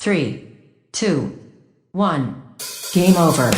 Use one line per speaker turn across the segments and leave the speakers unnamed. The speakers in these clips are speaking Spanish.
3, 2, 1. Game over.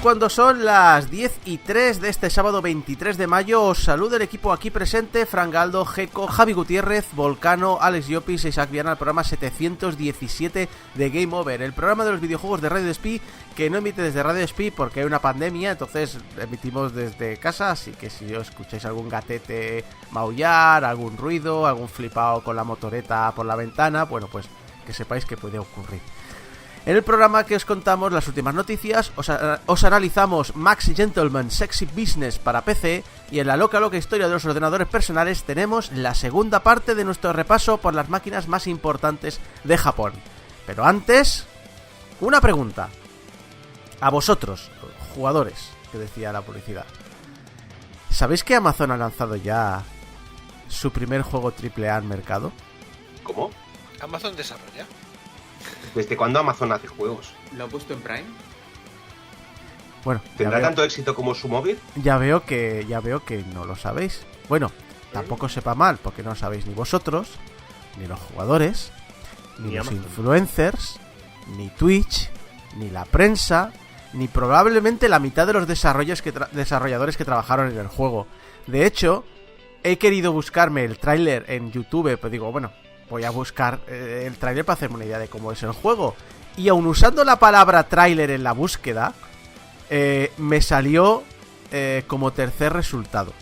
Cuando son las 10:03 de este sábado 23 de mayo, os saluda el equipo aquí presente: Frangaldo, Gecko, Javi Gutiérrez, Volcano, Alex Llopis e Isaac Viana, al programa 717 de Game Over, el programa de los videojuegos de Radio Despí, que no emite desde Radio Despí porque hay una pandemia, entonces emitimos desde casa, así que si os escucháis algún gatete maullar, algún ruido, algún flipado con la motoreta por la ventana, bueno, pues que sepáis que puede ocurrir. En el programa que os contamos las últimas noticias, os analizamos Max Gentleman Sexy Business para PC, y en la loca historia de los ordenadores personales tenemos la segunda parte de nuestro repaso por las máquinas más importantes de Japón. Pero antes, una pregunta a vosotros, jugadores, que decía la publicidad. ¿Sabéis que Amazon ha lanzado ya su primer juego AAA al mercado?
¿Cómo?
¿Amazon desarrolla?
¿Desde cuándo Amazon hace juegos?
¿Lo ha puesto en Prime?
Bueno,
¿tendrá tanto éxito como su móvil?
Ya veo que no lo sabéis. Bueno, tampoco sepa mal, porque no lo sabéis ni vosotros, ni los jugadores, ni los influencers, ni Twitch, ni la prensa, ni probablemente la mitad de los desarrolladores que trabajaron en el juego. De hecho, he querido buscarme el tráiler en YouTube, pero digo, bueno, voy a buscar el tráiler para hacerme una idea de cómo es el juego. Y aun usando la palabra tráiler en la búsqueda, me salió como tercer resultado.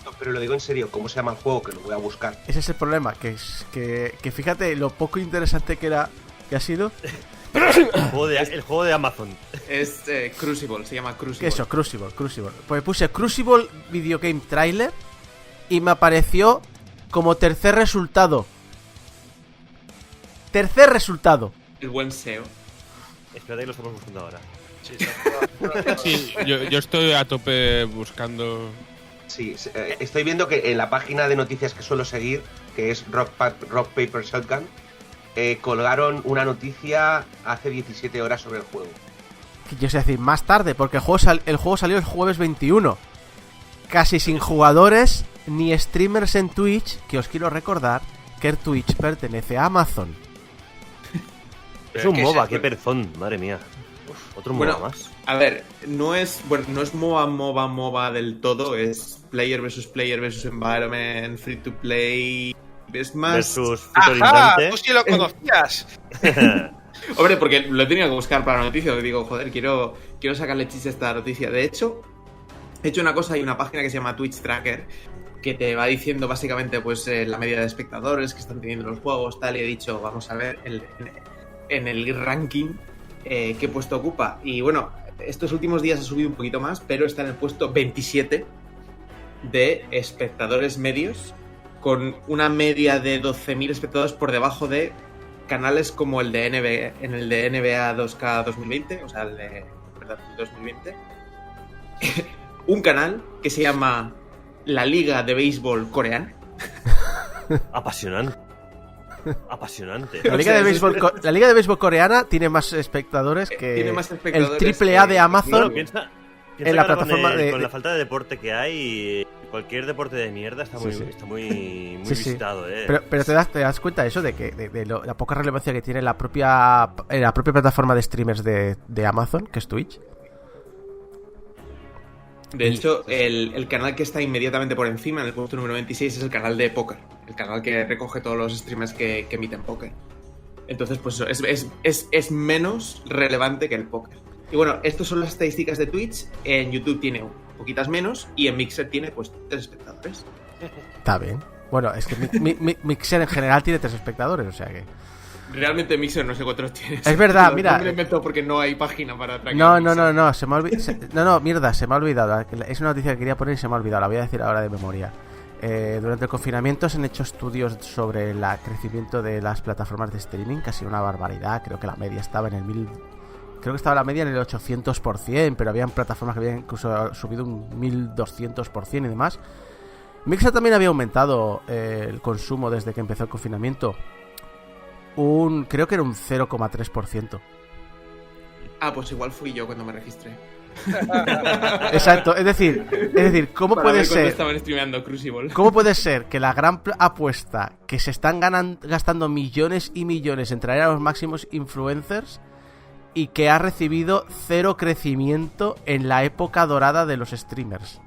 No, pero lo digo en serio, ¿cómo se llama el juego? Que lo voy a buscar.
Ese es el problema, que fíjate lo poco interesante que ha sido.
El juego de Amazon.
Es Crucible, se llama Crucible.
Eso, Crucible. Pues puse Crucible Video Game Trailer y me apareció como tercer resultado.
El buen SEO.
Espérate que lo estamos buscando ahora.
Sí, yo estoy a tope buscando.
Sí, estoy viendo que en la página de noticias que suelo seguir, que es Rock Paper Shotgun, colgaron una noticia hace 17 horas sobre el juego.
Yo sé decir, más tarde, porque el juego salió el jueves 21. Casi sin jugadores ni streamers en Twitch, que os quiero recordar que Twitch pertenece a Amazon.
Es un MOBA, qué perzón, madre mía. Otro MOBA más.
A ver, no es MOBA del todo, es player versus environment, free to play, es más...
Versus
¡Ajá! ¡Tú sí lo conocías!
Hombre, porque lo he tenido que buscar para la noticia, digo, joder, quiero sacarle chiste a esta noticia. De hecho, he hecho una cosa, hay una página que se llama Twitch Tracker, que te va diciendo básicamente pues la media de espectadores que están teniendo los juegos, tal, y he dicho, vamos a ver en el ranking qué puesto ocupa. Y bueno, estos últimos días ha subido un poquito más, pero está en el puesto 27 de espectadores medios, con una media de 12.000 espectadores por debajo de canales como el de NBA 2K 2020, o sea, el de 2020. Un canal que se llama La Liga de Béisbol Coreana.
Apasionante.
La Liga de Béisbol Coreana tiene más espectudores que el AAA de Amazon.
Bueno, piensa
en la plataforma
con la falta de deporte que hay, cualquier deporte de mierda está muy visitado,
Pero te das cuenta de eso, de la poca relevancia que tiene la propia plataforma de streamers de Amazon, que es Twitch.
De hecho, el canal que está inmediatamente por encima, en el puesto número 26, es el canal de póker. El canal que recoge todos los streamers que emiten póker. Entonces, pues eso, es menos relevante que el póker. Y bueno, estas son las estadísticas de Twitch. En YouTube tiene poquitas menos y en Mixer tiene, pues, 3 espectadores.
Está bien. Bueno, es que Mixer en general tiene 3 espectadores, o sea que...
Realmente Mixer no sé cuántos tiene.
Es verdad, mira.
No me lo invento porque no hay página para traer.
No, se me ha olvidado. Se me ha olvidado. Es una noticia que quería poner y se me ha olvidado. La voy a decir ahora de memoria. durante el confinamiento se han hecho estudios sobre el crecimiento de las plataformas de streaming, que ha sido una barbaridad. Creo que la media estaba en el 800%, pero habían plataformas que habían incluso subido un 1200% y demás. Mixer también había aumentado el consumo desde que empezó el confinamiento. Creo que era un 0,3%.
Pues igual fui yo cuando me registré.
Exacto, es decir, ¿cómo puede ser?
Estaban streameando Crucible.
¿Cómo puede ser que la gran apuesta que se están gastando millones y millones en traer a los máximos influencers y que ha recibido 0 crecimiento en la época dorada de los streamers?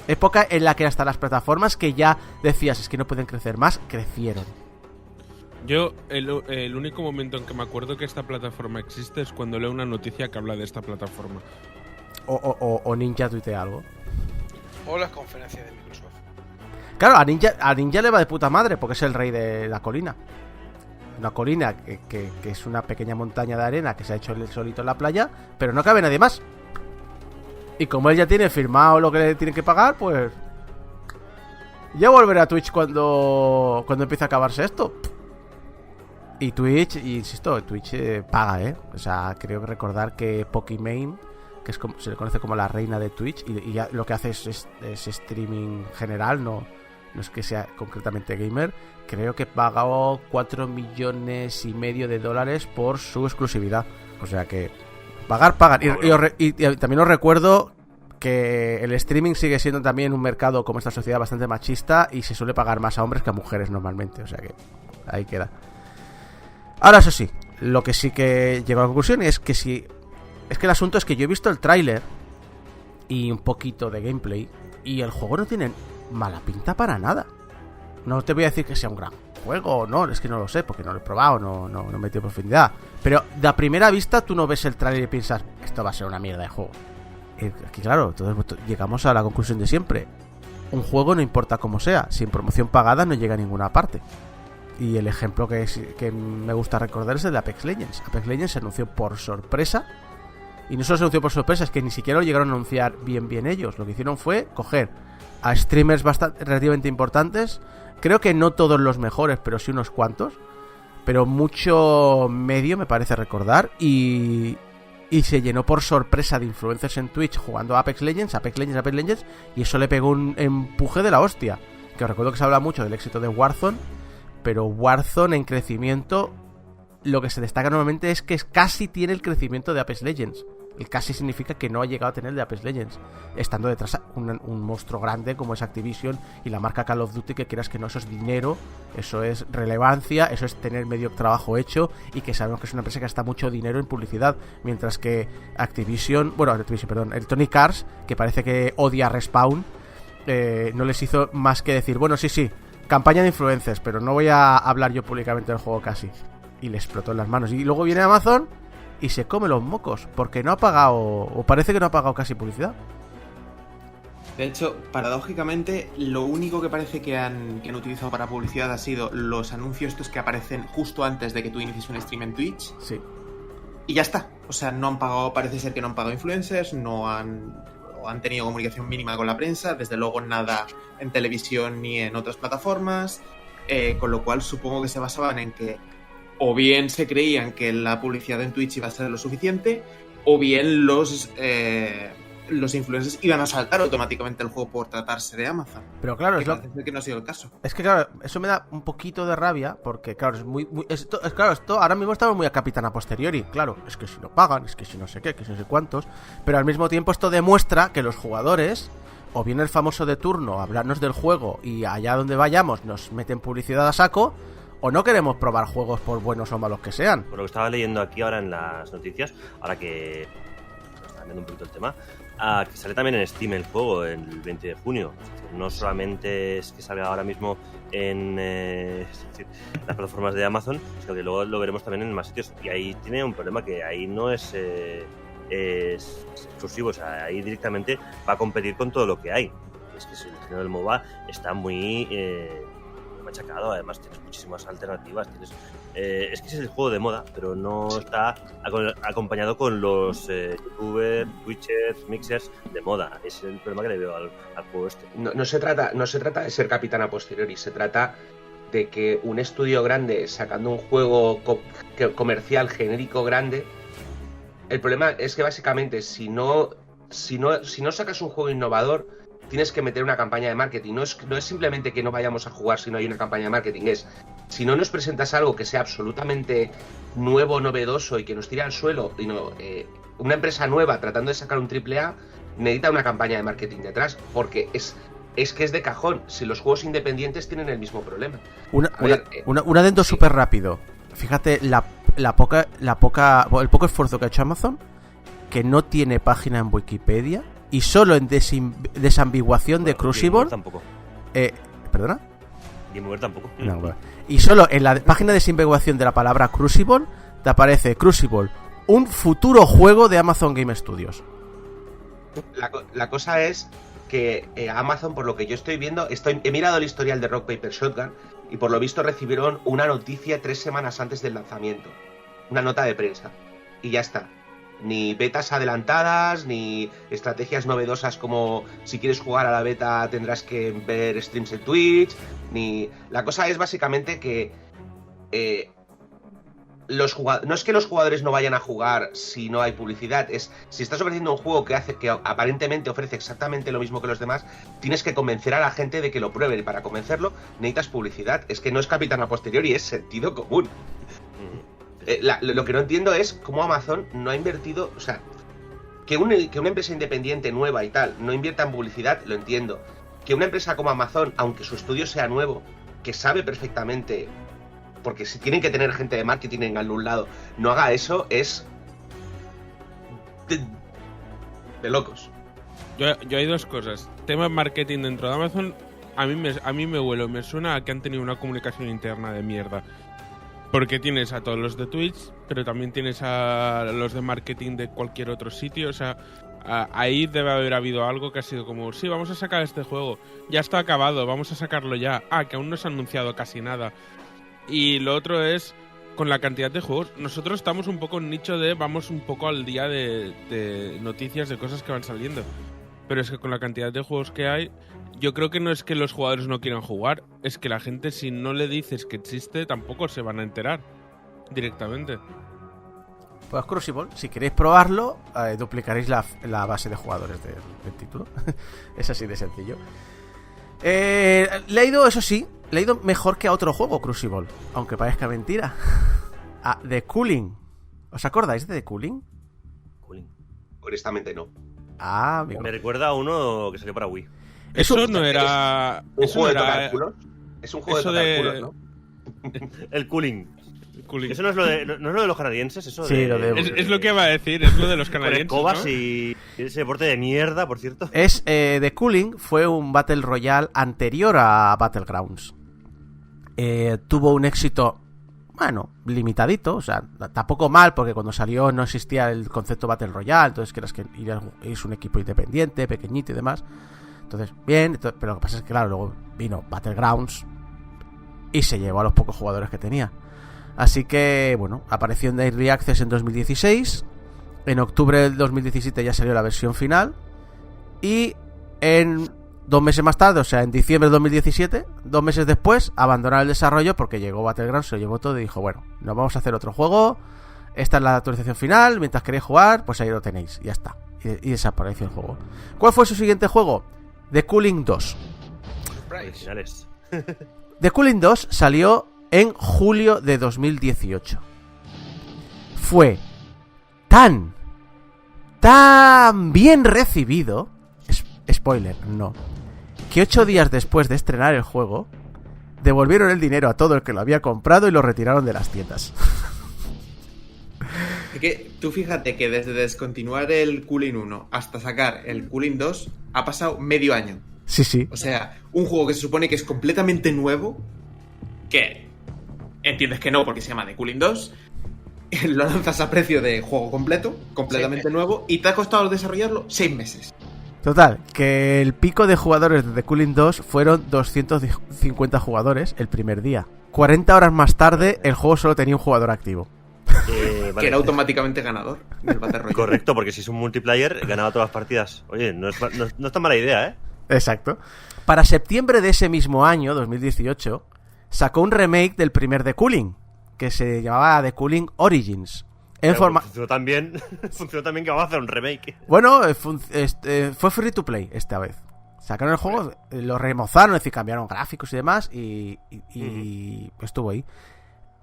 Época en la que hasta las plataformas que ya decías es que no pueden crecer más, crecieron.
Yo, el único momento en que me acuerdo que esta plataforma existe es cuando leo una noticia que habla de esta plataforma.
O Ninja tuitea algo.
O las conferencias de Microsoft.
Claro, a Ninja le va de puta madre porque es el rey de la colina. Una colina que es una pequeña montaña de arena que se ha hecho él solito en la playa, pero no cabe nadie más. Y como él ya tiene firmado lo que le tienen que pagar, pues... ya volveré a Twitch cuando empiece a acabarse esto. Y Twitch, insisto, Twitch paga, O sea, creo recordar que Pokimane, que es como, se le conoce como la reina de Twitch, y ya lo que hace es streaming general, no es que sea concretamente gamer, creo que pagó $4,5 millones de por su exclusividad. O sea que pagan. Y también os recuerdo que el streaming sigue siendo también un mercado, como esta sociedad, bastante machista, y se suele pagar más a hombres que a mujeres normalmente. O sea que ahí queda. Ahora, eso sí, lo que sí que llego a la conclusión es que el asunto es que yo he visto el tráiler y un poquito de gameplay y el juego no tiene mala pinta para nada. No te voy a decir que sea un gran juego, no, es que no lo sé porque no lo he probado, no he metido en profundidad. Pero de a primera vista tú no ves el tráiler y piensas, esto va a ser una mierda de juego. Aquí claro, entonces llegamos a la conclusión de siempre. Un juego no importa cómo sea, sin promoción pagada no llega a ninguna parte. Y el ejemplo que me gusta recordar es el de Apex Legends. Apex Legends se anunció por sorpresa. Y no solo se anunció por sorpresa, es que ni siquiera lo llegaron a anunciar bien ellos. Lo que hicieron fue coger a streamers relativamente importantes. Creo que no todos los mejores, pero sí unos cuantos. Pero mucho medio, me parece recordar. Y se llenó por sorpresa de influencers en Twitch jugando a Apex Legends. Y eso le pegó un empuje de la hostia. Que os recuerdo que se habla mucho del éxito de Warzone. Pero Warzone en crecimiento, lo que se destaca normalmente es que casi tiene el crecimiento de Apex Legends. El casi significa que no ha llegado a tener el de Apex Legends, estando detrás un monstruo grande como es Activision y la marca Call of Duty, que quieras que no, eso es dinero, eso es relevancia, eso es tener medio trabajo hecho, y que sabemos que es una empresa que gasta mucho dinero en publicidad, mientras que Electronic Arts, que parece que odia a Respawn, no les hizo más que decir, bueno, sí, campaña de influencers, pero no voy a hablar yo públicamente del juego casi. Y le explotó en las manos. Y luego viene Amazon y se come los mocos, porque no ha pagado, o parece que no ha pagado casi publicidad.
De hecho, paradójicamente, lo único que parece que han utilizado para publicidad ha sido los anuncios estos que aparecen justo antes de que tú inicies un stream en Twitch.
Sí.
Y ya está. O sea, no han pagado, parece ser que no han pagado influencers, han tenido comunicación mínima con la prensa, desde luego nada en televisión ni en otras plataformas, con lo cual supongo que se basaban en que o bien se creían que la publicidad en Twitch iba a ser lo suficiente, o bien los influencers iban a saltar automáticamente el juego por tratarse de Amazon.
Pero claro,
que no ha sido el caso.
Es que claro, eso me da un poquito de rabia, porque claro, esto ahora mismo estamos muy a capitana posteriori. Claro, es que si no pagan, es que si no sé qué, que si no sé cuántos. Pero al mismo tiempo esto demuestra que los jugadores, o bien el famoso de turno, hablarnos del juego y allá donde vayamos nos meten publicidad a saco, o no queremos probar juegos por buenos o malos que sean.
Por lo que estaba leyendo aquí ahora en las noticias, ahora que está cambiando un poquito el tema, que sale también en Steam el juego el 20 de junio. No solamente es que salga ahora mismo en las plataformas de Amazon, sino que luego lo veremos también en más sitios. Y ahí tiene un problema, que ahí no es exclusivo, o sea, ahí directamente va a competir con todo lo que hay. Es que el género del MOBA está muy machacado. Además, tienes muchísimas alternativas. Es que ese es el juego de moda, pero no está acompañado con los youtubers, twitchers, mixers de moda. Es el problema que le veo al juego este.
No se trata de ser capitán a posteriori, se trata de que un estudio grande sacando un juego comercial genérico grande. El problema es que básicamente si no sacas un juego innovador, tienes que meter una campaña de marketing. No es simplemente que no vayamos a jugar si no hay una campaña de marketing, es si no nos presentas algo que sea absolutamente nuevo, novedoso y que nos tire al suelo, y una empresa nueva tratando de sacar un AAA necesita una campaña de marketing detrás, porque es que es de cajón. Si los juegos independientes tienen el mismo problema.
Un adendo súper rápido. Fíjate el poco esfuerzo que ha hecho Amazon, que no tiene página en Wikipedia y solo en desambiguación de Crucible.
Tampoco.
¿Perdona?
Game tampoco.
No, bueno. Y solo en la página de desambiguación de la palabra Crucible te aparece Crucible, un futuro juego de Amazon Game Studios.
La cosa es que Amazon, por lo que yo estoy viendo, he mirado el historial de Rock Paper Shotgun y por lo visto recibieron una noticia 3 semanas antes del lanzamiento, una nota de prensa, y ya está. Ni betas adelantadas, ni estrategias novedosas como si quieres jugar a la beta tendrás que ver streams en Twitch, ni... La cosa es básicamente que no es que los jugadores no vayan a jugar si no hay publicidad, es si estás ofreciendo un juego que aparentemente ofrece exactamente lo mismo que los demás, tienes que convencer a la gente de que lo prueben, y para convencerlo necesitas publicidad. Es que no es capitán a posteriori, es sentido común. Lo que no entiendo es cómo Amazon no ha invertido, o sea, que una empresa independiente nueva y tal no invierta en publicidad, lo entiendo. Que una empresa como Amazon, aunque su estudio sea nuevo, que sabe perfectamente, porque si tienen que tener gente de marketing en algún lado, no haga eso, es de locos.
Yo hay dos cosas. Tema marketing dentro de Amazon, a mí me suena a que han tenido una comunicación interna de mierda. Porque tienes a todos los de Twitch, pero también tienes a los de marketing de cualquier otro sitio. O sea, ahí debe haber habido algo que ha sido como, sí, vamos a sacar este juego, ya está acabado, vamos a sacarlo ya. Que aún no se ha anunciado casi nada. Y lo otro es, con la cantidad de juegos, nosotros estamos un poco en nicho de, vamos un poco al día de noticias, de cosas que van saliendo. Pero es que con la cantidad de juegos que hay, yo creo que no es que los jugadores no quieran jugar, es que la gente, si no le dices que existe, tampoco se van a enterar directamente.
Pues Crucible, si queréis probarlo, duplicaréis la base de jugadores del título. Es así de sencillo. Le ha ido mejor que a otro juego, Crucible, aunque parezca mentira. A The Cooling. ¿Os acordáis de The Cooling?
Honestamente no.
Amigo.
Me recuerda a uno que salió para Wii.
Eso no era...
¿Un
eso
juego de
era...
tocar culos? Es un juego de
eso
tocar
de...
culos, ¿no?
El Cooling.
Cooling.
Eso no es lo de los canadienses, eso
Sí, lo de...
Es lo que iba a decir, es lo de los
con
canadienses,
escobas,
¿no?
y ese deporte de mierda, por cierto.
The Cooling fue un Battle Royale anterior a Battlegrounds. Tuvo un éxito, bueno, limitadito, o sea, tampoco mal, porque cuando salió no existía el concepto Battle Royale, entonces creas que es un equipo independiente, pequeñito y demás. Entonces, bien, pero lo que pasa es que, claro, luego vino Battlegrounds y se llevó a los pocos jugadores que tenía. Así que, bueno, apareció en Early Access en 2016. En octubre del 2017 ya salió la versión final. Y en 2 meses más tarde, o sea, en diciembre de 2017, 2 meses después, abandonaron el desarrollo porque llegó Battlegrounds, se lo llevó todo y dijo, bueno, nos vamos a hacer otro juego. Esta es la actualización final, mientras queréis jugar, pues ahí lo tenéis, y ya está. Y desapareció el juego. ¿Cuál fue su siguiente juego? The Cooling 2.
Originales.
The Cooling 2 salió en julio de 2018. Fue tan bien recibido, spoiler, no, que 8 días después de estrenar el juego, devolvieron el dinero a todo el que lo había comprado y lo retiraron de las tiendas.
Es que tú fíjate que desde descontinuar el Cooling 1 hasta sacar el Cooling 2 ha pasado medio año.
Sí.
O sea, un juego que se supone que es completamente nuevo, que entiendes que no porque se llama The Cooling 2, lo lanzas a precio de juego completo, completamente nuevo, y te ha costado desarrollarlo 6 meses.
Total, que el pico de jugadores de The Cooling 2 fueron 250 jugadores el primer día. 40 horas más tarde, el juego solo tenía un jugador activo.
Que era automáticamente ganador del Battle Royale.
Correcto, porque si es un multiplayer, ganaba todas las partidas. Oye, no es tan mala idea, ¿eh?
Exacto. Para septiembre de ese mismo año, 2018, sacó un remake del primer The Cooling, que se llamaba The Cooling Origins.
Funcionó tan bien que vamos a hacer un remake.
Bueno, fue free to play esta vez. Sacaron el juego, lo remozaron, es decir, cambiaron gráficos y demás, y estuvo ahí.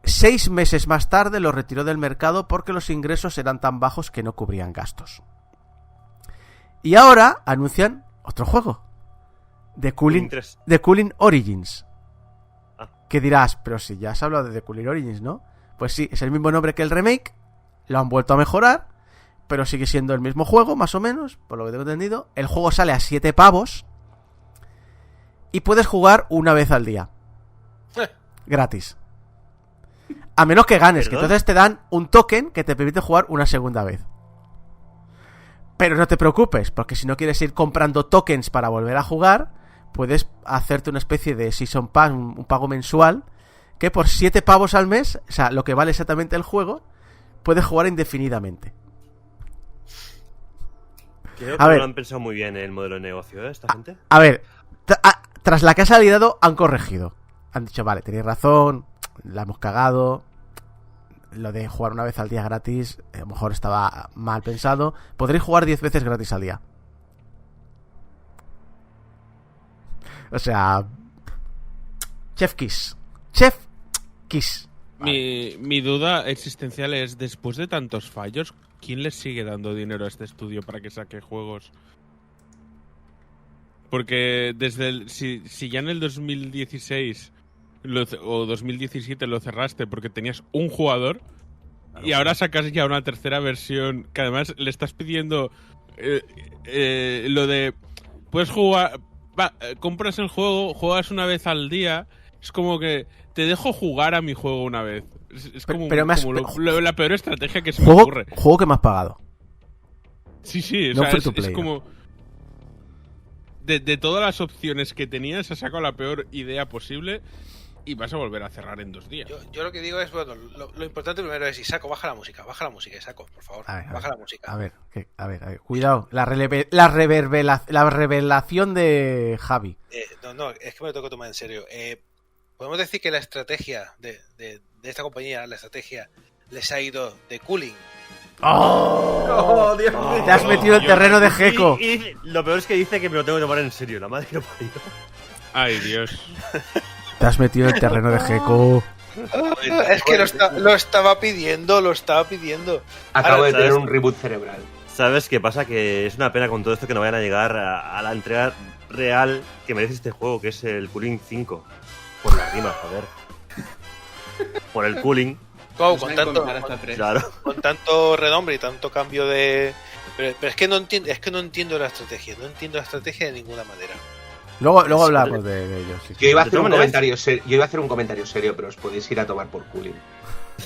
6 meses más tarde lo retiró del mercado porque los ingresos eran tan bajos que no cubrían gastos. Y ahora anuncian otro juego, The Cooling Origins. Que dirás, pero si ya has hablado de The Cooling Origins, ¿no? Pues sí, es el mismo nombre que el remake, lo han vuelto a mejorar, pero sigue siendo el mismo juego, más o menos, por lo que tengo entendido. El juego sale a 7 pavos y puedes jugar una vez al día. Gratis. A menos que ganes,
¿Perdón?
que entonces te dan un token que te permite jugar una segunda vez. Pero no te preocupes, porque si no quieres ir comprando tokens para volver a jugar, puedes hacerte una especie de Season Pass, un pago mensual, que por 7 pavos al mes, o sea, lo que vale exactamente el juego, puedes jugar indefinidamente.
Creo
A
que
ver.
no han pensado muy bien el modelo de negocio, ¿eh? Esta gente.
A ver, tras la que ha salido, han corregido. Han dicho, vale, tenéis razón, la hemos cagado. Lo de jugar una vez al día gratis, a lo mejor estaba mal pensado. Podréis jugar 10 veces gratis al día. O sea, Chef Kiss.
Mi duda existencial es, después de tantos fallos, ¿quién les sigue dando dinero a este estudio para que saque juegos? Porque si ya en el 2016 o 2017 lo cerraste porque tenías un jugador, y ahora sacas ya una tercera versión que además le estás pidiendo lo de puedes jugar, compras el juego, juegas una vez al día. Es como que te dejo jugar a mi juego una vez. Es como,
pero me has-
la peor estrategia que se me
Juego,
ocurre.
juego que me has pagado.
Sí, o
No
sea,
free to
es
play,
como... De todas las opciones que tenías, has sacado la peor idea posible y vas a volver a cerrar en 2 días.
Yo lo que digo es, bueno, lo importante primero es, Isaco, baja la música, Isaco, por favor.
A ver,
baja la música.
A ver, cuidado. La revelación de Javi.
No, es que me lo tengo que tomar en serio. Podemos decir que la estrategia de esta compañía, la estrategia les ha ido de cooling.
¡Oh!
Dios mío.
Te has metido en terreno de Gecko.
Y lo peor es que dice que me lo tengo que tomar en serio, la madre que lo parió.
Ay, Dios.
Te has metido en el terreno de Gecko.
Es que lo estaba pidiendo.
Acabo de tener
¿sabes?
un reboot cerebral.
¿Sabes qué pasa? Que es una pena con todo esto que no vayan a llegar a la entrega real que merece este juego, que es el Cooling 5. Por la rima, joder. Por el Cooling,
Con tanto renombre y tanto cambio de... Pero es que no entiendo la estrategia. No entiendo la estrategia de ninguna manera.
Luego hablamos de ellos. Sí.
Yo iba a
De
hacer
todas
un comentario serio, pero os podéis ir a tomar por cooling.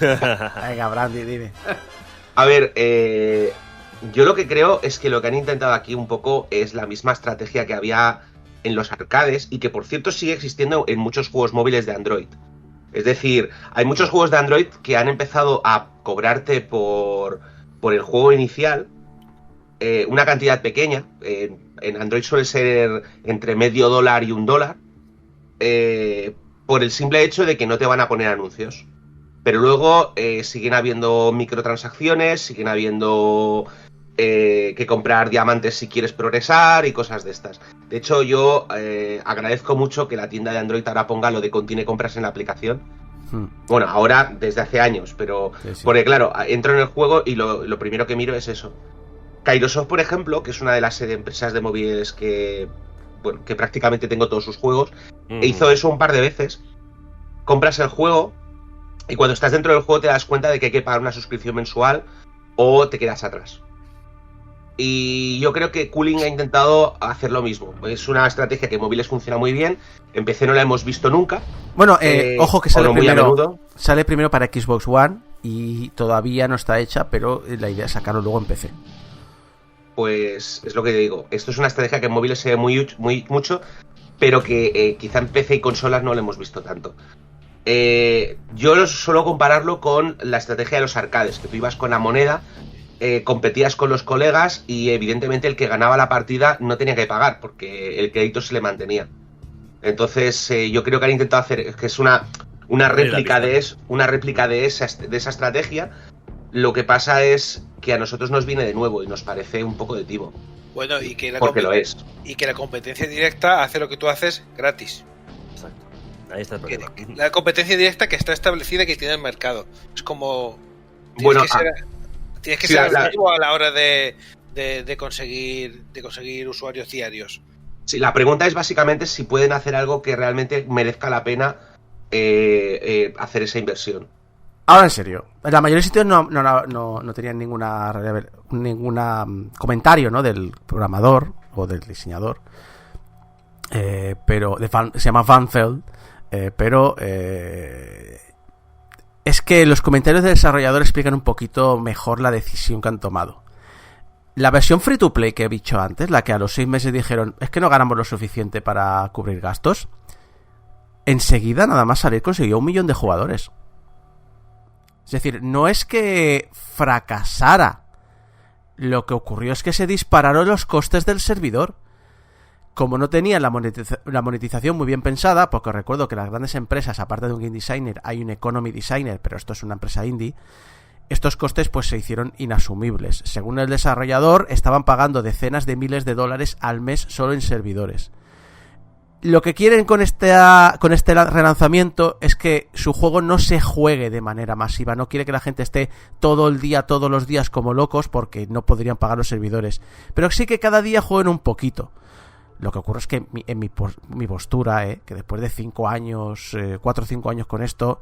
Venga, Brandy, dime.
A ver, yo lo que creo es que lo que han intentado aquí un poco es la misma estrategia que había en los arcades y que por cierto sigue existiendo en muchos juegos móviles de Android. Es decir, hay muchos juegos de Android que han empezado a cobrarte por el juego inicial una cantidad pequeña. En Android suele ser entre $0.50 y $1, por el simple hecho de que no te van a poner anuncios. Pero luego siguen habiendo microtransacciones, siguen habiendo que comprar diamantes si quieres progresar y cosas de estas. De hecho, yo agradezco mucho que la tienda de Android ahora ponga lo de contiene compras en la aplicación. Bueno, ahora desde hace años, pero
Sí.
porque claro, entro en el juego y lo primero que miro es eso. Kairosoft, por ejemplo, que es una de las empresas de móviles que prácticamente tengo todos sus juegos, hizo eso un par de veces. Compras el juego y cuando estás dentro del juego te das cuenta de que hay que pagar una suscripción mensual o te quedas atrás. Y yo creo que Cooling ha intentado hacer lo mismo. Es una estrategia que en móviles funciona muy bien. En PC no la hemos visto nunca.
Bueno, ojo que sale
o no muy a
primero.
menudo.
Sale primero para Xbox One y todavía no está hecha, pero la idea es sacarlo luego en PC.
pues es lo que digo. Esto es una estrategia que en móviles se ve mucho, pero que quizá en PC y consolas no lo hemos visto tanto. Yo suelo compararlo con la estrategia de los arcades, que tú ibas con la moneda, competías con los colegas y evidentemente el que ganaba la partida no tenía que pagar porque el crédito se le mantenía. Entonces yo creo que han intentado hacer, que es una réplica de esa estrategia. Lo que pasa es que a nosotros nos viene de nuevo y nos parece un poco de timo.
Bueno, y que
porque lo es.
Y que la competencia directa hace lo que tú haces gratis.
Exacto. Ahí está el problema.
La competencia directa que está establecida, que tiene el mercado. Es como... Tienes que ser activo a la hora de conseguir usuarios diarios.
Sí, la pregunta es básicamente si pueden hacer algo que realmente merezca la pena hacer esa inversión.
Ahora en serio, la mayoría de sitios no tenían ninguna comentario, ¿no? Del programador o del diseñador, pero se llama Vanfeld, pero es que los comentarios del desarrollador explican un poquito mejor la decisión que han tomado. La versión free to play que he dicho antes, la que a los 6 meses dijeron es que no ganamos lo suficiente para cubrir gastos, enseguida nada más salir consiguió 1 millón de jugadores. Es decir, no es que fracasara. Lo que ocurrió es que se dispararon los costes del servidor. Como no tenían la monetización muy bien pensada, porque recuerdo que las grandes empresas, aparte de un game designer, hay un economy designer, pero esto es una empresa indie, estos costes pues se hicieron inasumibles. Según el desarrollador, estaban pagando decenas de miles de dólares al mes solo en servidores. Lo que quieren con este relanzamiento es que su juego no se juegue de manera masiva. No quiere que la gente esté todo el día, todos los días como locos, porque no podrían pagar los servidores. Pero sí que cada día jueguen un poquito. Lo que ocurre es que en mi postura, que después de 5 años, 4 o 5 años con esto,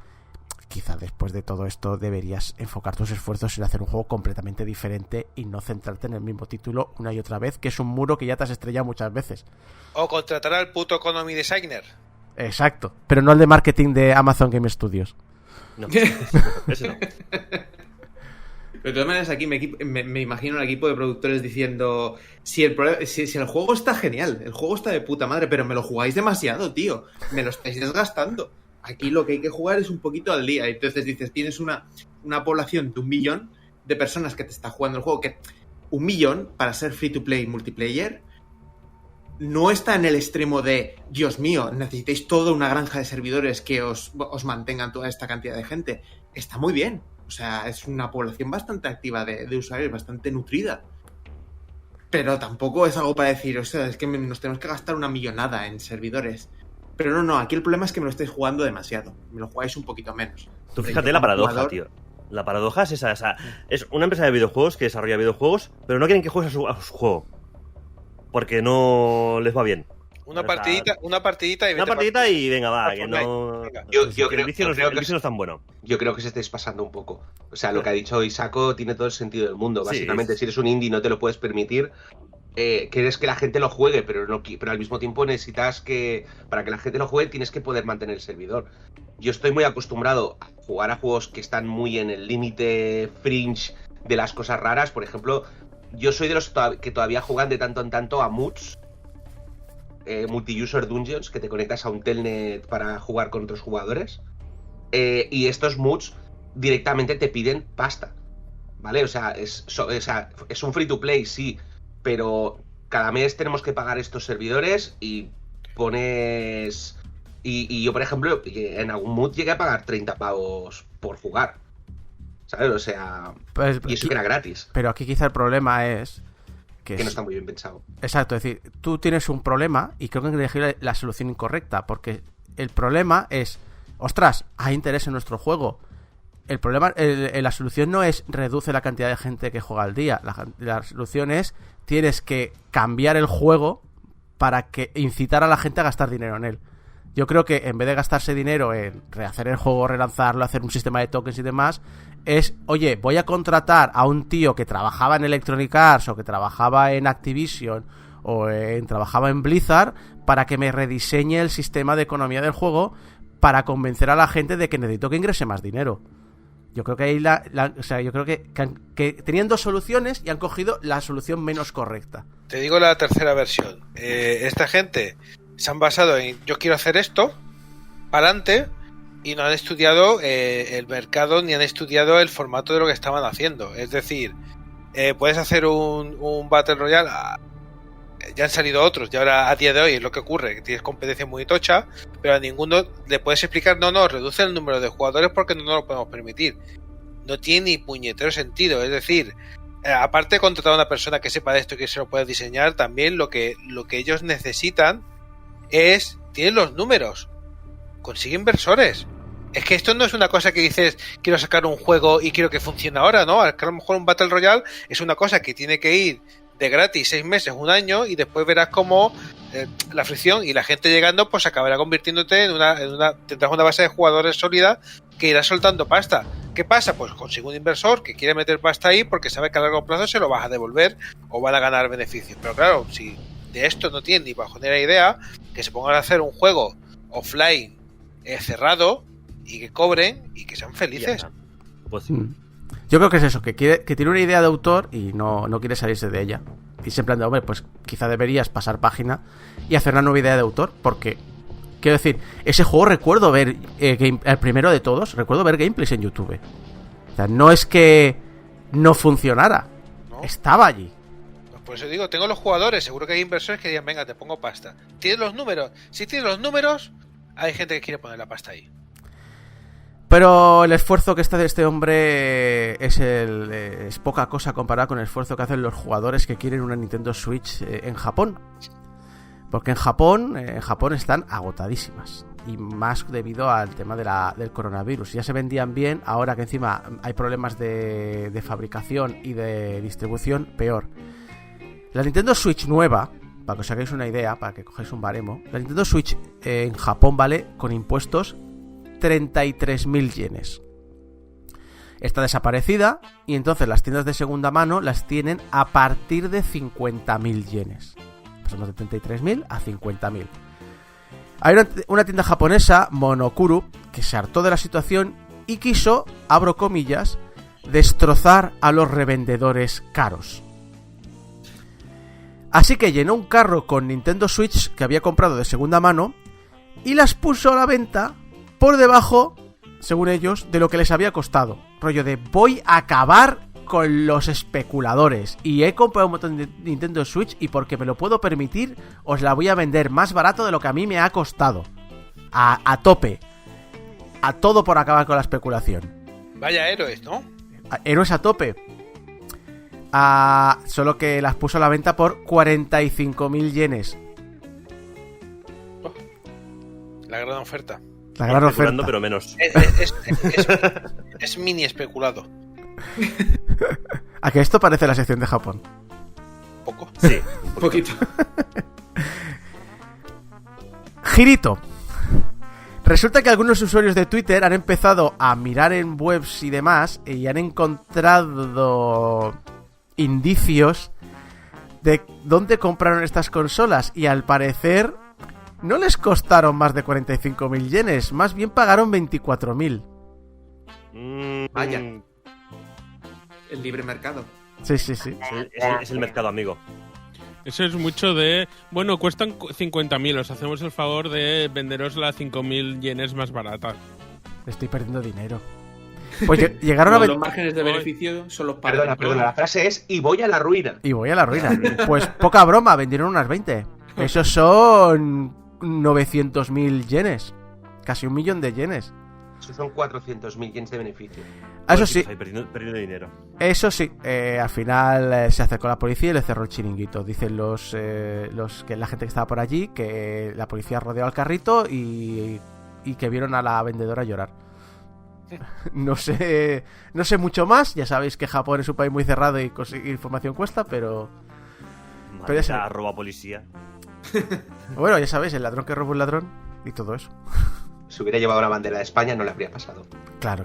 quizás después de todo esto deberías enfocar tus esfuerzos en hacer un juego completamente diferente y no centrarte en el mismo título una y otra vez, que es un muro que ya te has estrellado muchas veces.
O contratar al puto economy designer.
Exacto, pero no el de marketing de Amazon Game Studios.
No, ese no.
De todas maneras, aquí me imagino al equipo de productores diciendo si el juego está genial, el juego está de puta madre, pero me lo jugáis demasiado, tío, me lo estáis desgastando. Aquí lo que hay que jugar es un poquito al día. Entonces dices, tienes una población de 1 millón de personas que te está jugando el juego, que 1 millón para ser free to play multiplayer no está en el extremo de Dios mío, necesitáis toda una granja de servidores que os mantengan toda esta cantidad de gente. Está muy bien. O sea, es una población bastante activa de usuarios, bastante nutrida. Pero tampoco es algo para decir, o sea, es que nos tenemos que gastar 1 millonada en servidores. Pero no, aquí el problema es que me lo estáis jugando demasiado. Me lo jugáis un poquito menos.
Tú fíjate la paradoja, tío. La paradoja es esa. O sea, es una empresa de videojuegos que desarrolla videojuegos, pero no quieren que juegues a su juego. Porque no les va bien.
Una partidita y
venga, va, que no...
Yo creo
el vicio no es tan bueno.
Yo creo que se estáis pasando un poco. O sea, lo que ha dicho Isako tiene todo el sentido del mundo. Básicamente, si eres un indie no te lo puedes permitir. Quieres que la gente lo juegue, pero al mismo tiempo necesitas que... Para que la gente lo juegue tienes que poder mantener el servidor. Yo estoy muy acostumbrado a jugar a juegos que están muy en el límite fringe de las cosas raras. Por ejemplo, yo soy de los que todavía juegan de tanto en tanto a MUDs. Multi-user dungeons, que te conectas a un telnet para jugar con otros jugadores, y estos MUDs directamente te piden pasta, ¿vale? O sea, es un free to play, sí, pero cada mes tenemos que pagar estos servidores y pones... Y yo, por ejemplo, en algún MUD llegué a pagar 30 pavos por jugar, ¿sabes? O sea,
pues,
y eso que era gratis.
Pero aquí quizá el problema es que
no está muy bien pensado.
Exacto, es decir, tú tienes un problema y creo que hay que elegir la solución incorrecta, porque el problema es, ostras, hay interés en nuestro juego. El problema, la solución no es reduce la cantidad de gente que juega al día. La solución es, tienes que cambiar el juego para que incitar a la gente a gastar dinero en él. Yo creo que en vez de gastarse dinero en rehacer el juego, relanzarlo, hacer un sistema de tokens y demás, es, oye, voy a contratar a un tío que trabajaba en Electronic Arts o que trabajaba en Activision o trabajaba en Blizzard para que me rediseñe el sistema de economía del juego para convencer a la gente de que necesito que ingrese más dinero. Yo creo que ahí o sea, yo creo que tenían dos soluciones y han cogido la solución menos correcta.
Te digo la tercera versión. Esta gente se han basado en yo quiero hacer esto, para adelante, y no han estudiado el mercado ni han estudiado el formato de lo que estaban haciendo. Es decir, puedes hacer un Battle Royale. Ya han salido otros, y ahora a día de hoy es lo que ocurre, que tienes competencia muy tocha, pero a ninguno le puedes explicar, no, reduce el número de jugadores porque no nos lo podemos permitir. No tiene ni puñetero sentido, es decir, aparte de contratar a una persona que sepa de esto y que se lo pueda diseñar, también lo que ellos necesitan es, tienen los números, consiguen inversores. Es que esto no es una cosa que dices, quiero sacar un juego y quiero que funcione ahora, ¿no? A lo mejor un Battle Royale es una cosa que tiene que ir de gratis 6 meses, un año, y después verás cómo la fricción y la gente llegando pues acabará convirtiéndote en una tendrás una base de jugadores sólida que irá soltando pasta. ¿Qué pasa? Pues consigue un inversor que quiere meter pasta ahí porque sabe que a largo plazo se lo vas a devolver o van a ganar beneficios. Pero claro, si de esto no tienen ni bajonera idea, que se pongan a hacer un juego offline cerrado y que cobren y que sean felices.
Pues sí.
Yo creo que es eso, que tiene una idea de autor y no quiere salirse de ella. Y siempre anda, hombre, pues quizá deberías pasar página y hacer una nueva idea de autor, porque, quiero decir, ese juego recuerdo ver, el primero de todos, recuerdo ver gameplays en YouTube. O sea, no es que no funcionara, ¿no? Estaba allí.
Pues por eso digo, tengo los jugadores, seguro que hay inversores que digan, venga, te pongo pasta. ¿Tienes los números? Si tienes los números, hay gente que quiere poner la pasta ahí.
Pero el esfuerzo que está de este hombre es poca cosa comparado con el esfuerzo que hacen los jugadores que quieren una Nintendo Switch en Japón. Porque en Japón están agotadísimas. Y más debido al tema del coronavirus. Ya se vendían bien, ahora que encima hay problemas de fabricación y de distribución, peor. La Nintendo Switch nueva, para que os hagáis una idea, para que cogáis un baremo, la Nintendo Switch en Japón vale con impuestos 33.000 yenes. Está desaparecida y entonces las tiendas de segunda mano las tienen a partir de 50.000 yenes. Pasamos de 33.000 a 50.000. Hay una tienda japonesa, Monokuru, que se hartó de la situación y quiso, abro comillas, destrozar a los revendedores caros. Así que llenó un carro con Nintendo Switch que había comprado de segunda mano y las puso a la venta por debajo, según ellos, de lo que les había costado. Rollo de voy a acabar con los especuladores y he comprado un montón de Nintendo Switch y porque me lo puedo permitir os la voy a vender más barato de lo que a mí me ha costado. A tope. A todo por acabar con la especulación.
Vaya héroes, ¿no?
Héroes a tope. Solo que las puso a la venta por 45.000 yenes.
La gran oferta.
La gran oferta.
Pero menos.
Es mini especulado.
¿A que esto parece la sección de Japón?
¿Poco?
Sí,
un poquito.
Girito. Resulta que algunos usuarios de Twitter han empezado a mirar en webs y demás y han encontrado indicios de dónde compraron estas consolas y al parecer no les costaron más de 45.000 yenes, más bien pagaron 24.000.
Vaya. El libre mercado.
Sí.
Es el mercado, amigo.
Eso es mucho de... Bueno, cuestan 50.000, os hacemos el favor de venderosla a 5.000 yenes más barata.
Estoy perdiendo dinero. Pues llegaron a
los márgenes de beneficio son los padres.
Perdona, la frase es y voy a la ruina.
Y voy a la ruina. Pues poca broma, vendieron unas 20. Esos son 900.000 yenes. Casi 1 millón de yenes.
Eso son 400.000 yenes de beneficio.
Eso sí.
Perdiendo dinero.
Eso sí. Al final se acercó la policía y le cerró el chiringuito. Dicen los que la gente que estaba por allí que la policía rodeó al carrito y que vieron a la vendedora llorar. No sé mucho más. Ya sabéis que Japón es un país muy cerrado y conseguir información cuesta, pero
ya roba policía.
Bueno, ya sabéis, el ladrón que roba un ladrón y todo eso.
Si hubiera llevado la bandera de España no le habría pasado.
Claro.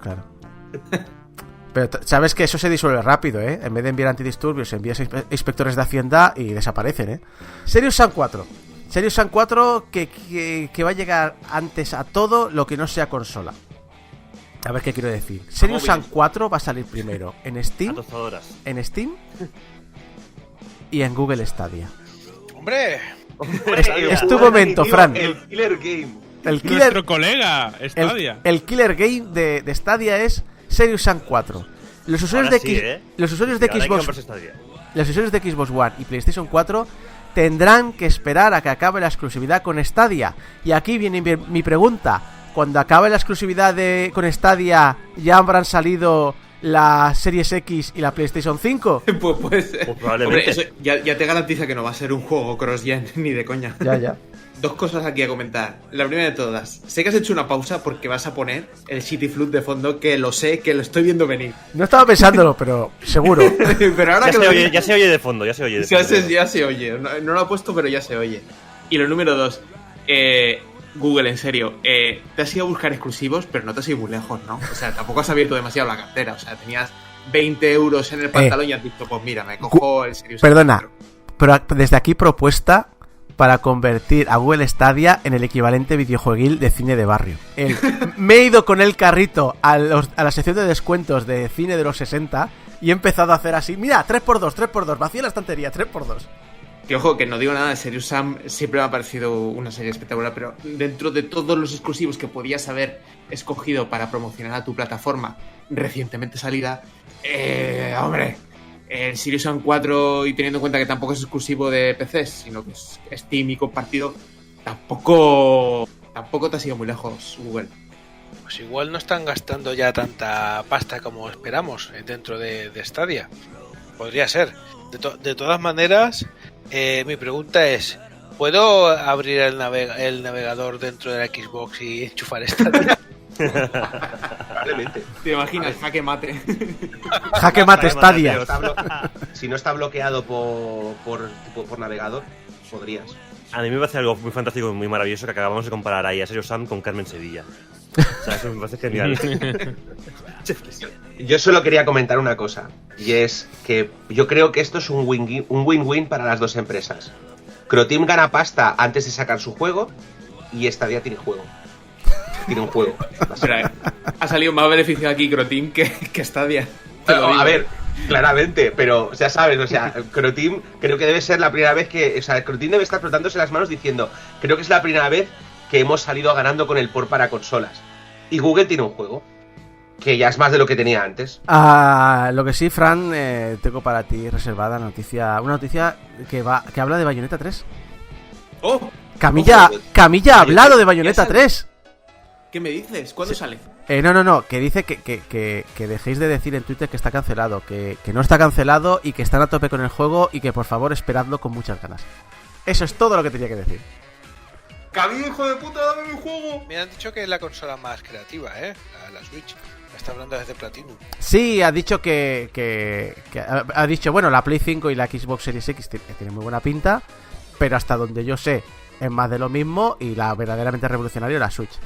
Pero sabes que eso se disuelve rápido, ¿eh? En vez de enviar antidisturbios, envías inspectores de Hacienda y desaparecen, ¿eh? Serious Sam 4. Serious Sam 4 que va a llegar antes a todo lo que no sea consola. A ver qué quiero decir. Serious Sam 4 va a salir primero en
A
Steam,
tostadoras.
en Steam y en Google Stadia.
¡Hombre!
Es tu momento, Fran.
El Killer Game.
El killer,
Nuestro colega, Stadia.
el killer game de Stadia es Serious Sam 4. Los usuarios
Ahora
de
sí,
X, los usuarios de
Y ahora hay que
Xbox,
comprarse Stadia.
los usuarios de Xbox One y PlayStation 4 tendrán que esperar a que acabe la exclusividad con Stadia. Y aquí viene mi pregunta. Cuando acabe la exclusividad con Stadia, ¿ya habrán salido la Series X y la PlayStation 5?
Pues
probablemente.
hombre, eso ya te garantiza que no va a ser un juego cross-gen ni de coña.
Ya.
Dos cosas aquí a comentar. La primera de todas. Sé que has hecho una pausa porque vas a poner el City Flood de fondo, que lo sé, que lo estoy viendo venir.
No estaba pensándolo, pero seguro.
Pero ahora
Ya
que
se,
lo
oye,
dices,
ya se oye de fondo, ya se oye de fondo.
ya se oye. No lo he puesto, pero ya se oye. Y lo número dos. Google, en serio, te has ido a buscar exclusivos, pero no te has ido muy lejos, ¿no? O sea, tampoco has abierto demasiado la cartera. O sea, tenías 20 euros en el pantalón y has dicho, pues mira, me cojo el Serious
Perdona,
Sam 4.
pero desde aquí propuesta para convertir a Google Stadia en el equivalente videojueguil de cine de barrio. Me he ido con el carrito a la sección de descuentos de cine de los 60 y he empezado a hacer así, mira, 3x2, vacía la estantería, 3x2.
Que ojo, que no digo nada de Serious Sam, siempre me ha parecido una serie espectacular, pero dentro de todos los exclusivos que podías haber escogido para promocionar a tu plataforma recientemente salida, hombre, el Serious Sam 4, y teniendo en cuenta que tampoco es exclusivo de PCs, sino que es Steam y compartido, tampoco te has ido muy lejos, Google.
Pues igual no están gastando ya tanta pasta como esperamos dentro de Stadia. Podría ser. De todas maneras, mi pregunta es, ¿puedo abrir el navegador dentro de la Xbox y enchufar Stadia?
Probablemente.
¿Te imaginas? Jaque mate.
Jaque mate Stadia.
Si no está bloqueado por navegador, podrías.
A mí me parece algo muy fantástico y muy maravilloso que acabamos de comparar ahí a Serious Sam con Carmen Sevilla. O sea, eso me parece genial.
Yo solo quería comentar una cosa, y es que yo creo que esto es un win-win para las dos empresas. Croteam gana pasta antes de sacar su juego y Stadia tiene juego. Tiene un juego.
Espera, ha salido más beneficio aquí Croteam que Stadia. Te lo digo.
A ver, claramente, pero ya sabes, o sea, Croteam creo que debe ser la primera vez que... O sea, Croteam debe estar frotándose las manos diciendo, creo que es la primera vez que hemos salido ganando con el port para consolas. Y Google tiene un juego, que ya es más de lo que tenía antes.
Lo que sí, Fran, tengo para ti reservada una noticia que habla de Bayonetta 3.
¡Oh!
Camilla ha hablado de Bayonetta 3.
¿Qué me dices? ¿Cuándo sale?
No, que dice que dejéis de decir en Twitter que está cancelado, que no está cancelado y que están a tope con el juego y que por favor esperadlo con muchas ganas. Eso es todo lo que tenía que decir.
¡Camilla, hijo de puta, dame mi juego!
Me han dicho que es la consola más creativa, la Switch. Está hablando desde Platinum.
Sí, ha dicho que ha dicho, bueno, la Play 5 y la Xbox Series X tienen muy buena pinta, pero hasta donde yo sé es más de lo mismo y la verdaderamente revolucionaria es la Switch.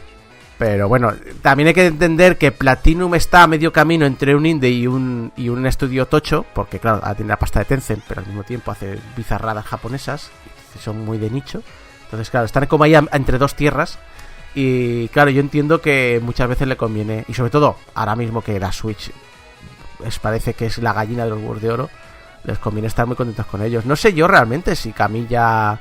Pero bueno, también hay que entender que Platinum está a medio camino entre un indie y un estudio tocho, porque claro, tiene la pasta de Tencent, pero al mismo tiempo hace bizarradas japonesas, que son muy de nicho. Entonces claro, están como ahí entre dos tierras. Y claro, yo entiendo que muchas veces le conviene, y sobre todo ahora mismo que la Switch parece que es la gallina de los huevos de oro, les conviene estar muy contentos con ellos. No sé yo realmente si Camilla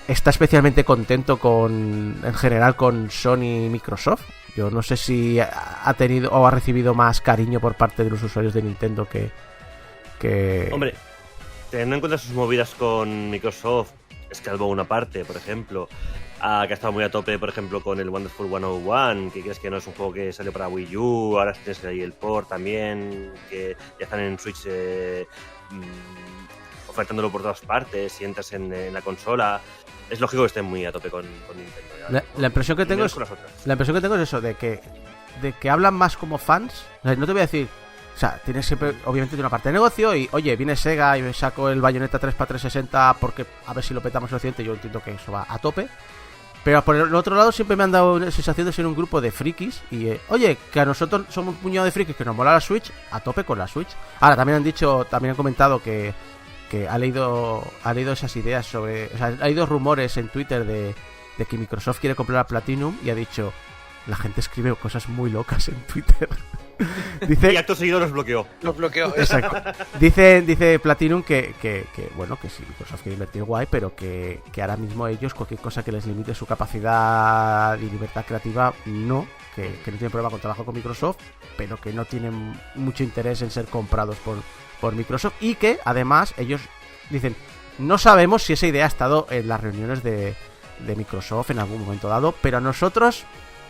está especialmente contento en general con Sony y Microsoft. Yo no sé si ha tenido o ha recibido más cariño por parte de los usuarios de Nintendo que...
Hombre, teniendo en cuenta sus movidas con Microsoft, Scalebound una parte, por ejemplo, que ha estado muy a tope, por ejemplo, con el Wonderful 101, que crees que no es un juego que salió para Wii U, ahora tienes ahí el port también, que ya están en Switch ofertándolo por todas partes y entras en la consola. Es lógico que estén muy a tope con Nintendo.
La impresión que tengo es eso, de que hablan más como fans. O sea, no te voy a decir... O sea, tienes siempre, obviamente, una parte de negocio y, oye, viene Sega y me saco el Bayonetta 3 para 360 porque a ver si lo petamos en Occidente. Yo entiendo que eso va a tope. Pero por el otro lado siempre me han dado la sensación de ser un grupo de frikis y, oye, que a nosotros somos un puñado de frikis que nos mola la Switch, a tope con la Switch. Ahora, también han comentado que ha leído esas ideas sobre... O sea, ha leído rumores en Twitter de que Microsoft quiere comprar a Platinum y ha dicho... la gente escribe cosas muy locas en Twitter. Dice,
Y acto seguido los bloqueó.
Los bloqueos.
exacto. Dice Platinum que bueno, que sí, Microsoft quiere invertir guay, pero que ahora mismo ellos, cualquier cosa que les limite su capacidad y libertad creativa, no. Que no tienen problema con trabajo con Microsoft, pero que no tienen mucho interés en ser comprados por Microsoft. Y que, además, ellos dicen, no sabemos si esa idea ha estado en las reuniones de Microsoft en algún momento dado, pero a nosotros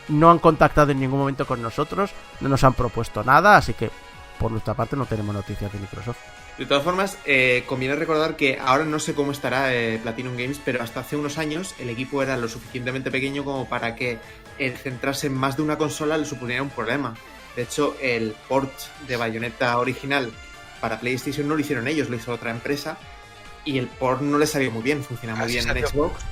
no han contactado en ningún momento con nosotros, no nos han propuesto nada, así que por nuestra parte no tenemos noticias de Microsoft.
De todas formas, conviene recordar que ahora no sé cómo estará Platinum Games, pero hasta hace unos años el equipo era lo suficientemente pequeño como para que el centrarse en más de una consola le supusiera un problema. De hecho, el port de Bayonetta original para PlayStation no lo hicieron ellos, lo hizo otra empresa, y el port no le salió muy bien, funcionaba muy bien en Xbox.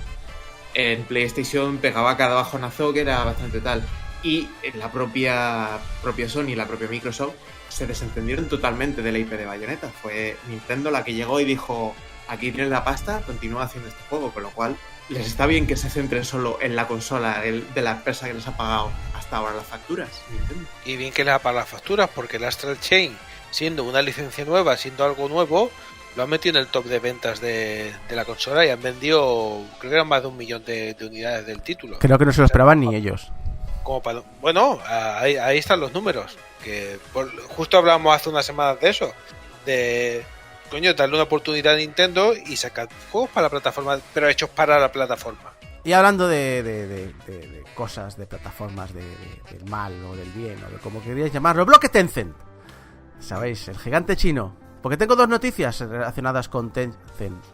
En PlayStation pegaba cada bajonazo que era bastante tal. Y la propia Sony y la propia Microsoft se desentendieron totalmente de la IP de Bayonetta. Fue Nintendo la que llegó y dijo, aquí tienes la pasta, continúa haciendo este juego, con lo cual les está bien que se centren solo en la consola de la empresa que les ha pagado hasta ahora las facturas, Nintendo.
Y bien que les ha pagado las facturas, porque el Astral Chain, siendo una licencia nueva, siendo algo nuevo, lo han metido en el top de ventas de la consola y han vendido, creo que eran más de 1 millón de unidades del título.
Creo que no se lo esperaban ni ellos.
Bueno, ahí están los números. Que justo hablábamos hace unas semanas de eso. De, coño, darle una oportunidad a Nintendo y sacar juegos para la plataforma, pero hechos para la plataforma.
Y hablando de cosas, de plataformas, del mal o del bien, o de como queríais llamarlo, bloque Tencent. ¿Sabéis? El gigante chino. Porque tengo 2 noticias relacionadas con Tencent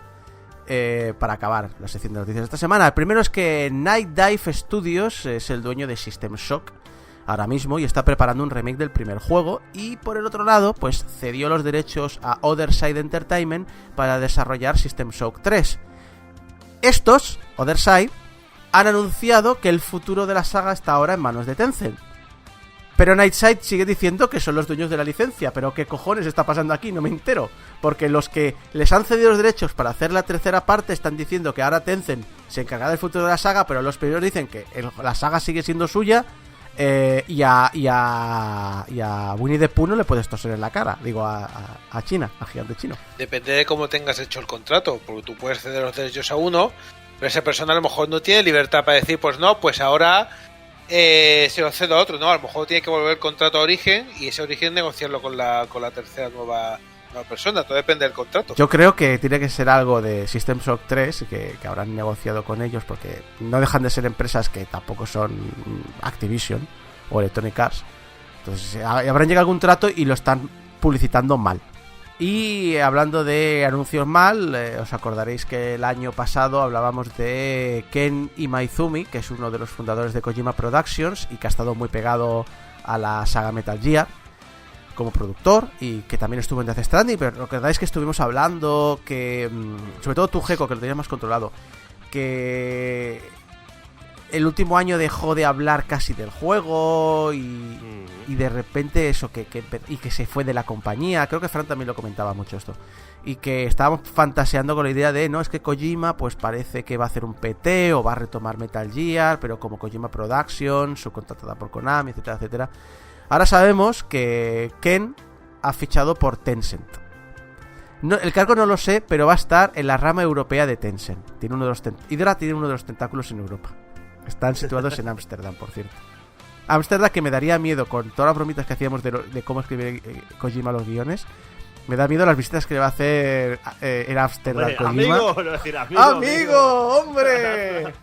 para acabar la sección de noticias de esta semana. El primero es que Night Dive Studios es el dueño de System Shock ahora mismo y está preparando un remake del primer juego. Y por el otro lado, pues cedió los derechos a Otherside Entertainment para desarrollar System Shock 3. Estos, Otherside, han anunciado que el futuro de la saga está ahora en manos de Tencent. Pero Nightside sigue diciendo que son los dueños de la licencia. Pero ¿qué cojones está pasando aquí? No me entero. Porque los que les han cedido los derechos para hacer la tercera parte están diciendo que ahora Tencent se encarga del futuro de la saga, pero los primeros dicen que la saga sigue siendo suya. Y a Winnie the Pooh no le puedes toser en la cara. Digo, a China, al gigante chino.
Depende de cómo tengas hecho el contrato, porque tú puedes ceder los derechos a uno, pero esa persona a lo mejor no tiene libertad para decir, pues no, pues ahora se lo cedo a otro, ¿no? A lo mejor tiene que volver el contrato a origen y ese origen negociarlo con la tercera nueva persona. Todo depende del contrato.
Yo creo que tiene que ser algo de System Shock 3 que habrán negociado con ellos, porque no dejan de ser empresas que tampoco son Activision o Electronic Arts. Entonces habrán llegado a algún trato y lo están publicitando mal. Y hablando de anuncios mal, os acordaréis que el año pasado hablábamos de Ken Imaizumi, que es uno de los fundadores de Kojima Productions y que ha estado muy pegado a la saga Metal Gear como productor, y que también estuvo en Death Stranding. Pero recordáis que estuvimos hablando que, sobre todo tú, Gecko, que lo tenías más controlado, que el último año dejó de hablar casi del juego y de repente eso, que se fue de la compañía. Creo que Fran también lo comentaba mucho esto. Y que estábamos fantaseando con la idea de, no, es que Kojima pues parece que va a hacer un PT o va a retomar Metal Gear, pero como Kojima Productions, subcontratada por Konami, etcétera, etcétera. Ahora sabemos que Ken ha fichado por Tencent. No, el cargo no lo sé, pero va a estar en la rama europea de Tencent. Hydra tiene uno de los tentáculos en Europa. Están situados en Ámsterdam, por cierto. Ámsterdam, que me daría miedo con todas las bromitas que hacíamos de cómo escribir Kojima los guiones. Me da miedo las visitas que le va a hacer en Ámsterdam Kojima. ¡Amigo, hombre!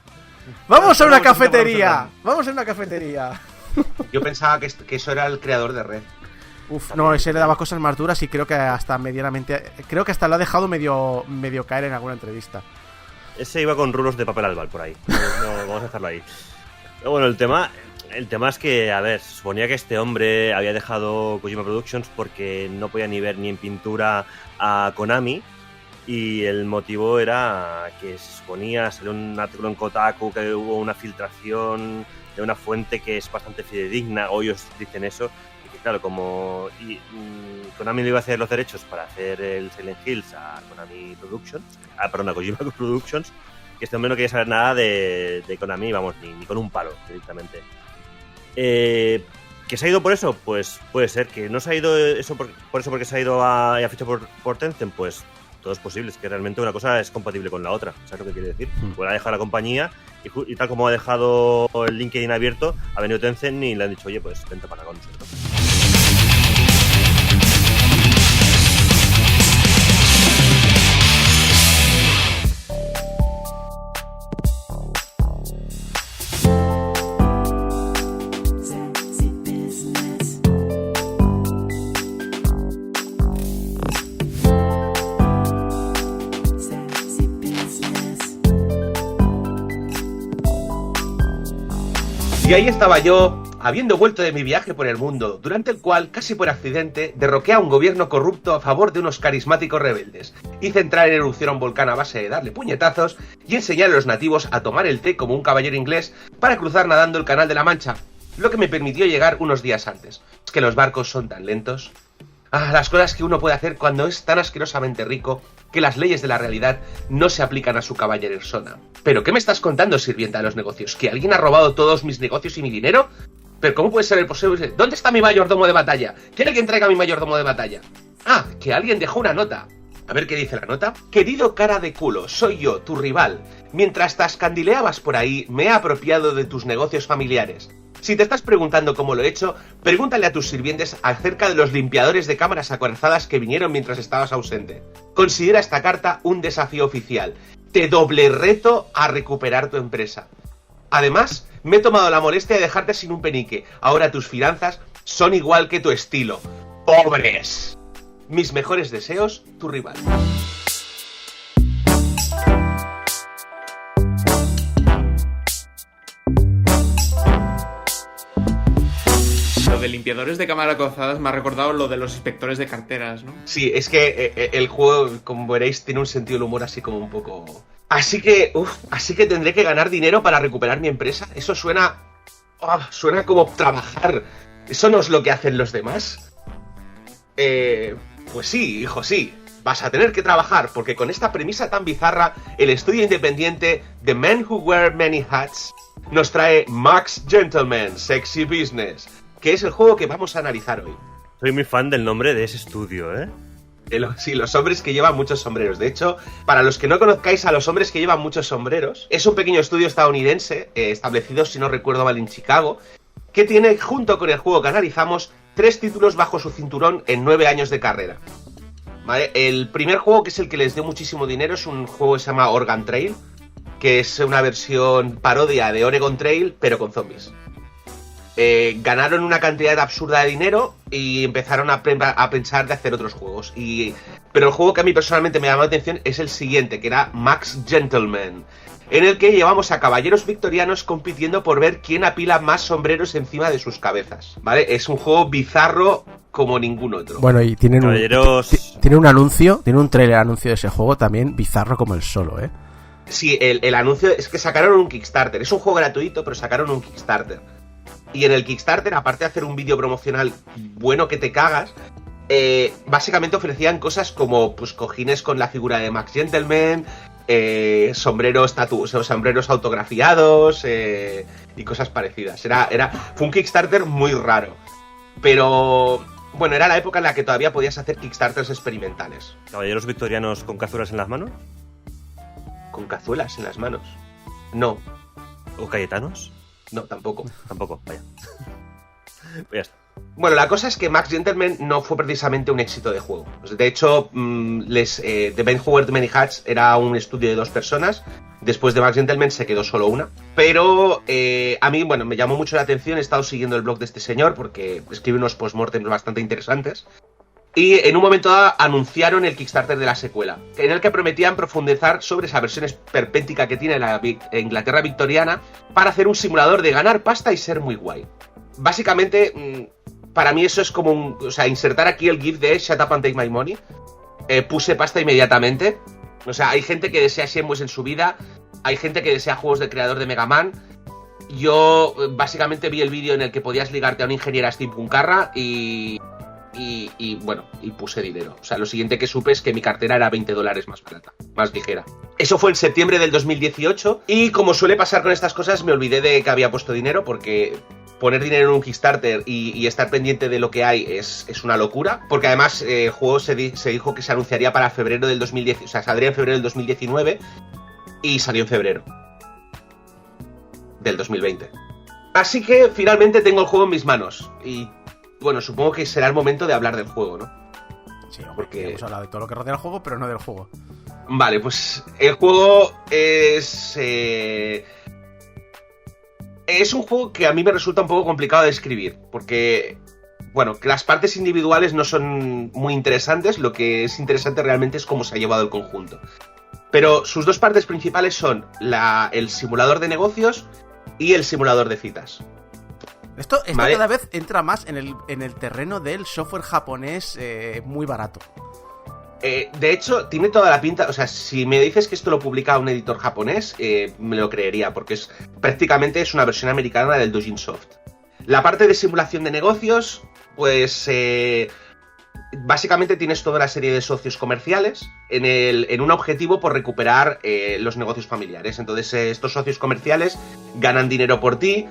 ¡Vamos a una cafetería! ¡Vamos a una cafetería!
Yo pensaba que eso era el creador de Red.
Uf, no, ese le daba cosas más duras y creo que hasta medianamente... Creo que hasta lo ha dejado medio caer en alguna entrevista.
Ese iba con rulos de papel albal por ahí. No, vamos a dejarlo ahí. Pero bueno, el tema es que, a ver, se suponía que este hombre había dejado Kojima Productions porque no podía ni ver ni en pintura a Konami. Y el motivo era que se suponía, salió un artículo en Kotaku que hubo una filtración de una fuente que es bastante fidedigna, o ellos dicen eso, y que claro, como Konami le iba a ceder los derechos para hacer el Silent Hills a Konami Productions, a Kojima Productions, que este hombre no quería saber nada de Konami, vamos, ni con un palo directamente. ¿Que se ha ido por eso? Pues puede ser. ¿Que no se ha ido eso por eso porque se ha ido a fichar por Tencent? Pues todo es posible. Es que realmente una cosa es compatible con la otra. ¿Sabes lo que quiere decir? Puede dejar la compañía y tal como ha dejado el LinkedIn abierto, ha venido Tencent y le han dicho, oye, pues vente para con nosotros.
Y ahí estaba yo, habiendo vuelto de mi viaje por el mundo, durante el cual, casi por accidente, derroqué a un gobierno corrupto a favor de unos carismáticos rebeldes. Hice entrar en erupción a un volcán a base de darle puñetazos y enseñar a los nativos a tomar el té como un caballero inglés para cruzar nadando el Canal de la Mancha, lo que me permitió llegar unos días antes. Es que los barcos son tan lentos. Las cosas que uno puede hacer cuando es tan asquerosamente rico que las leyes de la realidad no se aplican a su caballeresona. ¿Pero qué me estás contando, sirvienta de los negocios? ¿Que alguien ha robado todos mis negocios y mi dinero? ¿Pero cómo puede ser el posible? ¿Dónde está mi mayordomo de batalla? ¿Quiere que traiga mi mayordomo de batalla? Que alguien dejó una nota. A ver qué dice la nota. Querido cara de culo, soy yo, tu rival. Mientras te ascandileabas por ahí, me he apropiado de tus negocios familiares. Si te estás preguntando cómo lo he hecho, pregúntale a tus sirvientes acerca de los limpiadores de cámaras acorazadas que vinieron mientras estabas ausente. Considera esta carta un desafío oficial. Te doble reto a recuperar tu empresa. Además, me he tomado la molestia de dejarte sin un penique. Ahora tus finanzas son igual que tu estilo. ¡Pobres! Mis mejores deseos, tu rival.
Lo de limpiadores de cámara acorazadas me ha recordado lo de los inspectores de carteras, ¿no?
Sí, es que el juego, como veréis, tiene un sentido del humor así como un poco... Así que tendré que ganar dinero para recuperar mi empresa. Eso suena como trabajar. ¿Eso no es lo que hacen los demás? Pues sí, hijo, sí. Vas a tener que trabajar, porque con esta premisa tan bizarra, el estudio independiente The Men Who Wear Many Hats nos trae Max Gentleman, Sexy Business, que es el juego que vamos a analizar hoy.
Soy muy fan del nombre de ese estudio, ¿eh?
Sí, los hombres que llevan muchos sombreros. De hecho, para los que no conozcáis a los hombres que llevan muchos sombreros, es un pequeño estudio estadounidense, establecido, si no recuerdo mal, en Chicago, que tiene, junto con el juego que analizamos, 3 títulos bajo su cinturón en 9 años de carrera. ¿Vale? El primer juego, que es el que les dio muchísimo dinero, es un juego que se llama Oregon Trail, que es una versión parodia de Oregon Trail, pero con zombies. Ganaron una cantidad absurda de dinero y empezaron a pensar de hacer otros juegos. Pero el juego que a mí personalmente me llamó la atención es el siguiente, que era Max Gentleman, en el que llevamos a caballeros victorianos compitiendo por ver quién apila más sombreros encima de sus cabezas. ¿Vale? Es un juego bizarro como ningún otro.
Bueno, y tienen
Caballeros...
un anuncio, tiene un trailer anuncio de ese juego también bizarro como el solo, ¿eh?
Sí, el anuncio es que sacaron un Kickstarter. Es un juego gratuito, pero sacaron un Kickstarter. Y en el Kickstarter, aparte de hacer un vídeo promocional bueno que te cagas, básicamente ofrecían cosas como pues cojines con la figura de Max Gentleman, sombreros autografiados y cosas parecidas. Fue un Kickstarter muy raro. Pero bueno, era la época en la que todavía podías hacer Kickstarters experimentales.
¿Caballeros victorianos con cazuelas en las manos?
¿Con cazuelas en las manos? No.
¿O cayetanos?
No, tampoco.
Tampoco, vaya. Pues ya está.
Bueno, la cosa es que Max Gentleman no fue precisamente un éxito de juego. De hecho, The Men Who Wear Many Hats era un estudio de 2 personas. Después de Max Gentleman se quedó solo una. Pero a mí, bueno, me llamó mucho la atención. He estado siguiendo el blog de este señor porque escribe unos postmortems bastante interesantes. Y en un momento dado anunciaron el Kickstarter de la secuela, en el que prometían profundizar sobre esa versión esperpéntica que tiene la Inglaterra victoriana para hacer un simulador de ganar pasta y ser muy guay. Básicamente, para mí eso es como insertar aquí el GIF de Shut Up and Take My Money. Puse pasta inmediatamente. O sea, hay gente que desea Shenmue en su vida, hay gente que desea juegos de creador de Mega Man. Yo básicamente vi el vídeo en el que podías ligarte a una ingeniera steampunkarra y puse dinero. O sea, lo siguiente que supe es que mi cartera era $20 más barata, más ligera. Eso fue en septiembre del 2018 y como suele pasar con estas cosas me olvidé de que había puesto dinero porque poner dinero en un Kickstarter y estar pendiente de lo que hay es una locura, porque además el juego se dijo que se anunciaría para febrero del 2010, o sea, saldría en febrero del 2019 y salió en febrero del 2020. Así que finalmente tengo el juego en mis manos y bueno, supongo que será el momento de hablar del juego, ¿no?
Sí, hombre,
Porque
hemos hablado de todo lo que rodea el juego, pero no del juego.
Vale, pues el juego es un juego que a mí me resulta un poco complicado de escribir, porque, bueno, las partes individuales no son muy interesantes, lo que es interesante realmente es cómo se ha llevado el conjunto. Pero sus dos partes principales son el simulador de negocios y el simulador de citas.
Esto
Vale.
cada vez entra más en el terreno del software japonés muy barato.
De hecho, tiene toda la pinta, o sea, si me dices que esto lo publica un editor japonés, me lo creería, porque prácticamente es una versión americana del Dojin Soft. La parte de simulación de negocios, pues básicamente tienes toda una serie de socios comerciales en un objetivo por recuperar los negocios familiares. Entonces estos socios comerciales ganan dinero por ti,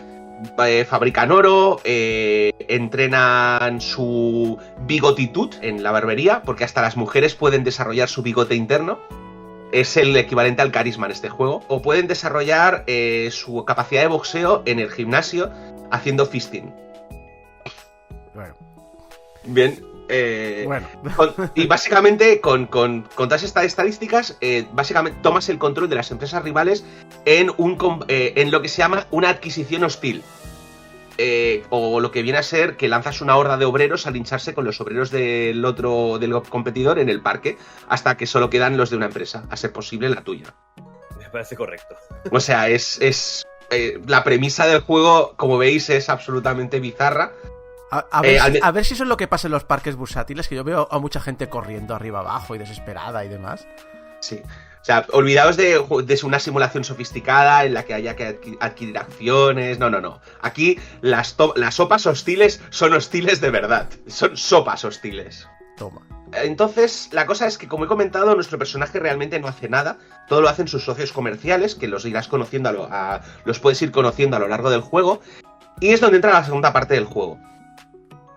fabrican oro, entrenan su bigotitud en la barbería, porque hasta las mujeres pueden desarrollar su bigote interno. Es el equivalente al carisma en este juego. O pueden desarrollar su capacidad de boxeo en el gimnasio haciendo fisting.
Bueno.
Bien.
Bueno.
Y básicamente con todas estas estadísticas, básicamente tomas el control de las empresas rivales en lo que se llama una adquisición hostil. O lo que viene a ser que lanzas una horda de obreros a lincharse con los obreros del competidor en el parque, hasta que solo quedan los de una empresa, a ser posible la tuya.
Me parece correcto.
O sea, la premisa del juego, como veis, es absolutamente bizarra.
A ver si eso es lo que pasa en los parques bursátiles, que yo veo a mucha gente corriendo arriba abajo y desesperada y demás.
Sí. O sea, olvidaos de una simulación sofisticada en la que haya que adquirir acciones. No. Aquí las sopas hostiles son hostiles de verdad. Son sopas hostiles.
Toma.
Entonces, la cosa es que, como he comentado, nuestro personaje realmente no hace nada. Todo lo hacen sus socios comerciales, que los irás conociendo los puedes ir conociendo a lo largo del juego. Y es donde entra la segunda parte del juego.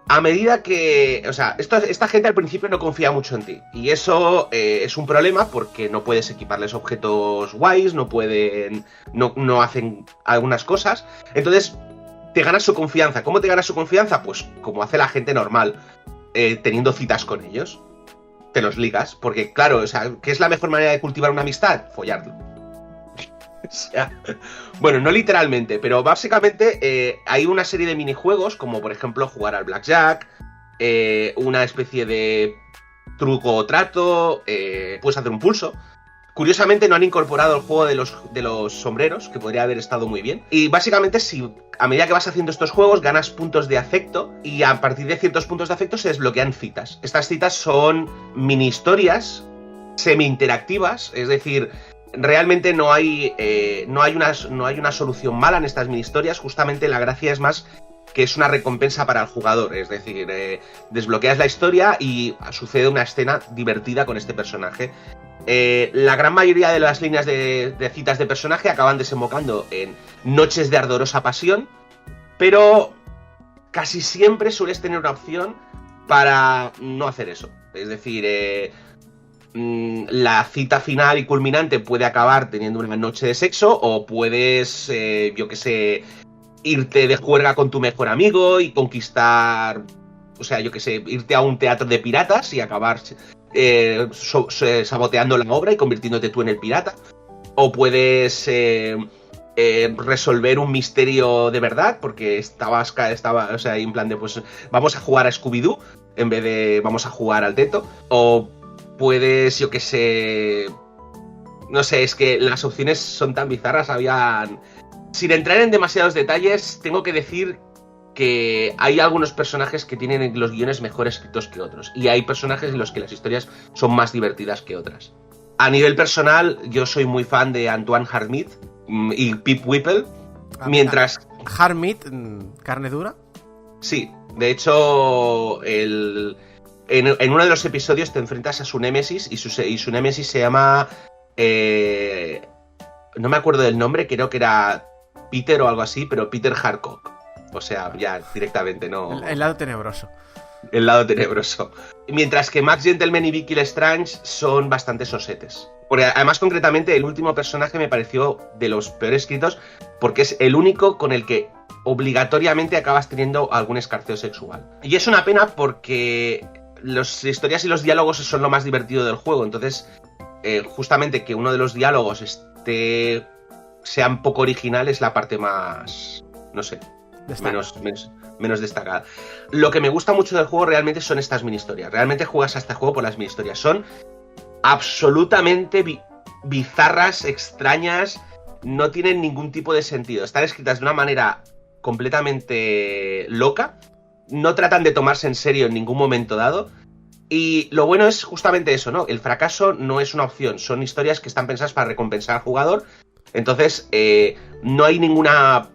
A medida que... O sea, esta gente al principio no confía mucho en ti. Y eso es un problema porque no puedes equiparles objetos guays, no hacen algunas cosas. Entonces, te ganas su confianza. ¿Cómo te ganas su confianza? Pues como hace la gente normal, teniendo citas con ellos. Te los ligas. Porque, claro, o sea, ¿qué es la mejor manera de cultivar una amistad? Follarlo. O sea, bueno, no literalmente, pero básicamente hay una serie de minijuegos, como por ejemplo jugar al blackjack, una especie de truco o trato, puedes hacer un pulso. Curiosamente no han incorporado el juego de los sombreros, que podría haber estado muy bien. Y básicamente, a medida que vas haciendo estos juegos, ganas puntos de afecto, y a partir de ciertos puntos de afecto se desbloquean citas. Estas citas son mini historias semi-interactivas, es decir... Realmente no hay una solución mala en estas mini historias. Justamente la gracia es más que es una recompensa para el jugador. Es decir, desbloqueas la historia y sucede una escena divertida con este personaje. La gran mayoría de las líneas de citas de personaje acaban desembocando en noches de ardorosa pasión, pero casi siempre sueles tener una opción para no hacer eso. Es decir, la cita final y culminante puede acabar teniendo una noche de sexo, o puedes, irte de juerga con tu mejor amigo y conquistar, irte a un teatro de piratas y acabar saboteando la obra y convirtiéndote tú en el pirata. O puedes resolver un misterio de verdad, porque estaba, en plan de, pues, vamos a jugar a Scooby-Doo en vez de vamos a jugar al teto. O puedes, no sé, es que las opciones son tan bizarras. Sin entrar en demasiados detalles, tengo que decir que hay algunos personajes que tienen los guiones mejor escritos que otros, y hay personajes en los que las historias son más divertidas que otras. A nivel personal, yo soy muy fan de Antoine Harmit y Pip Whipple, mientras...
¿Harmit, carne dura?
Sí, de hecho, en uno de los episodios te enfrentas a su némesis, y su némesis se llama... no me acuerdo del nombre, creo que era Peter o algo así, pero Peter Harcock. O sea, ya directamente no.
El lado tenebroso.
El lado tenebroso. Mientras que Max Gentleman y Vicky Lestrange son bastante sosetes. Porque además, concretamente, el último personaje me pareció de los peores escritos porque es el único con el que obligatoriamente acabas teniendo algún escarceo sexual. Y es una pena porque las historias y los diálogos son lo más divertido del juego. Entonces, justamente que uno de los diálogos sean poco original es la parte más, no sé, menos destacada. Lo que me gusta mucho del juego realmente son estas mini historias. Realmente juegas a este juego por las mini historias. Son absolutamente bizarras, extrañas, no tienen ningún tipo de sentido. Están escritas de una manera completamente loca, no tratan de tomarse en serio en ningún momento dado. Y lo bueno es justamente eso, ¿no? El fracaso no es una opción, son historias que están pensadas para recompensar al jugador. Entonces, no hay ninguna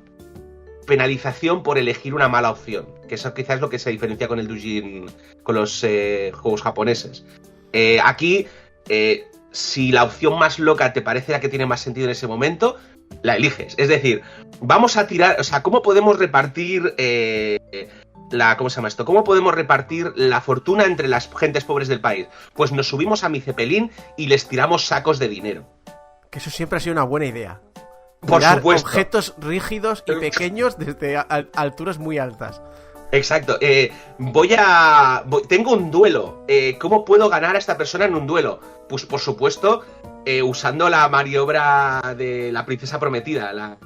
penalización por elegir una mala opción, que eso quizás es lo que se diferencia con el doujin, con los juegos japoneses. Aquí, si la opción más loca te parece la que tiene más sentido en ese momento, la eliges. Es decir, vamos a tirar, o sea, ¿cómo podemos repartir ¿cómo se llama esto? ¿Cómo podemos repartir la fortuna entre las gentes pobres del país? Pues nos subimos a mi cepelín y les tiramos sacos de dinero.
Que eso siempre ha sido una buena idea.
Por
Tirar
supuesto.
Objetos rígidos y pequeños desde alturas muy altas.
Exacto. Tengo un duelo. ¿Cómo puedo ganar a esta persona en un duelo? Pues por supuesto, usando la maniobra de la princesa prometida, la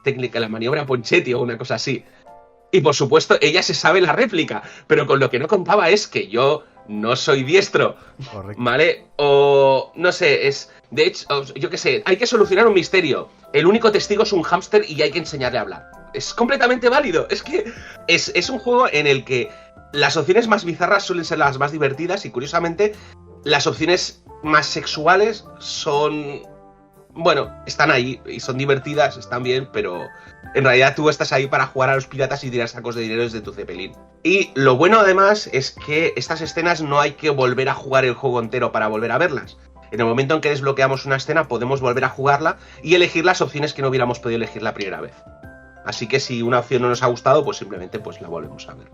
técnica, la maniobra Ponchetti o una cosa así. Y por supuesto, ella se sabe la réplica, pero con lo que no contaba es que yo no soy diestro. Correcto. ¿Vale? O no sé, de hecho, yo qué sé, hay que solucionar un misterio. El único testigo es un hámster y hay que enseñarle a hablar. Es completamente válido. Es que es un juego en el que las opciones más bizarras suelen ser las más divertidas y, curiosamente, las opciones más sexuales son... Bueno, están ahí y son divertidas, están bien, pero en realidad tú estás ahí para jugar a los piratas y tirar sacos de dinero desde tu cepelín. Y lo bueno además es que estas escenas no hay que volver a jugar el juego entero para volver a verlas. En el momento en que desbloqueamos una escena podemos volver a jugarla y elegir las opciones que no hubiéramos podido elegir la primera vez. Así que si una opción no nos ha gustado, pues simplemente pues la volvemos a ver.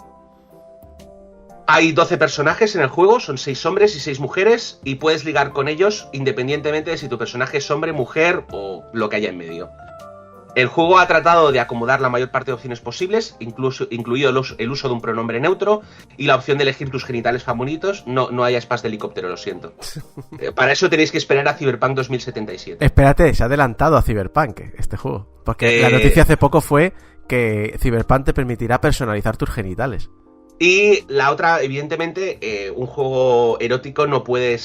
Hay 12 personajes en el juego, son 6 hombres y 6 mujeres, y puedes ligar con ellos independientemente de si tu personaje es hombre, mujer o lo que haya en medio. El juego ha tratado de acomodar la mayor parte de opciones posibles, incluido el uso de un pronombre neutro y la opción de elegir tus genitales favoritos. No hay aspas de helicóptero, lo siento. Para eso tenéis que esperar a Cyberpunk 2077.
Espérate, se ha adelantado a Cyberpunk este juego. Porque la noticia hace poco fue que Cyberpunk te permitirá personalizar tus genitales.
Y la otra, evidentemente, un juego erótico no puede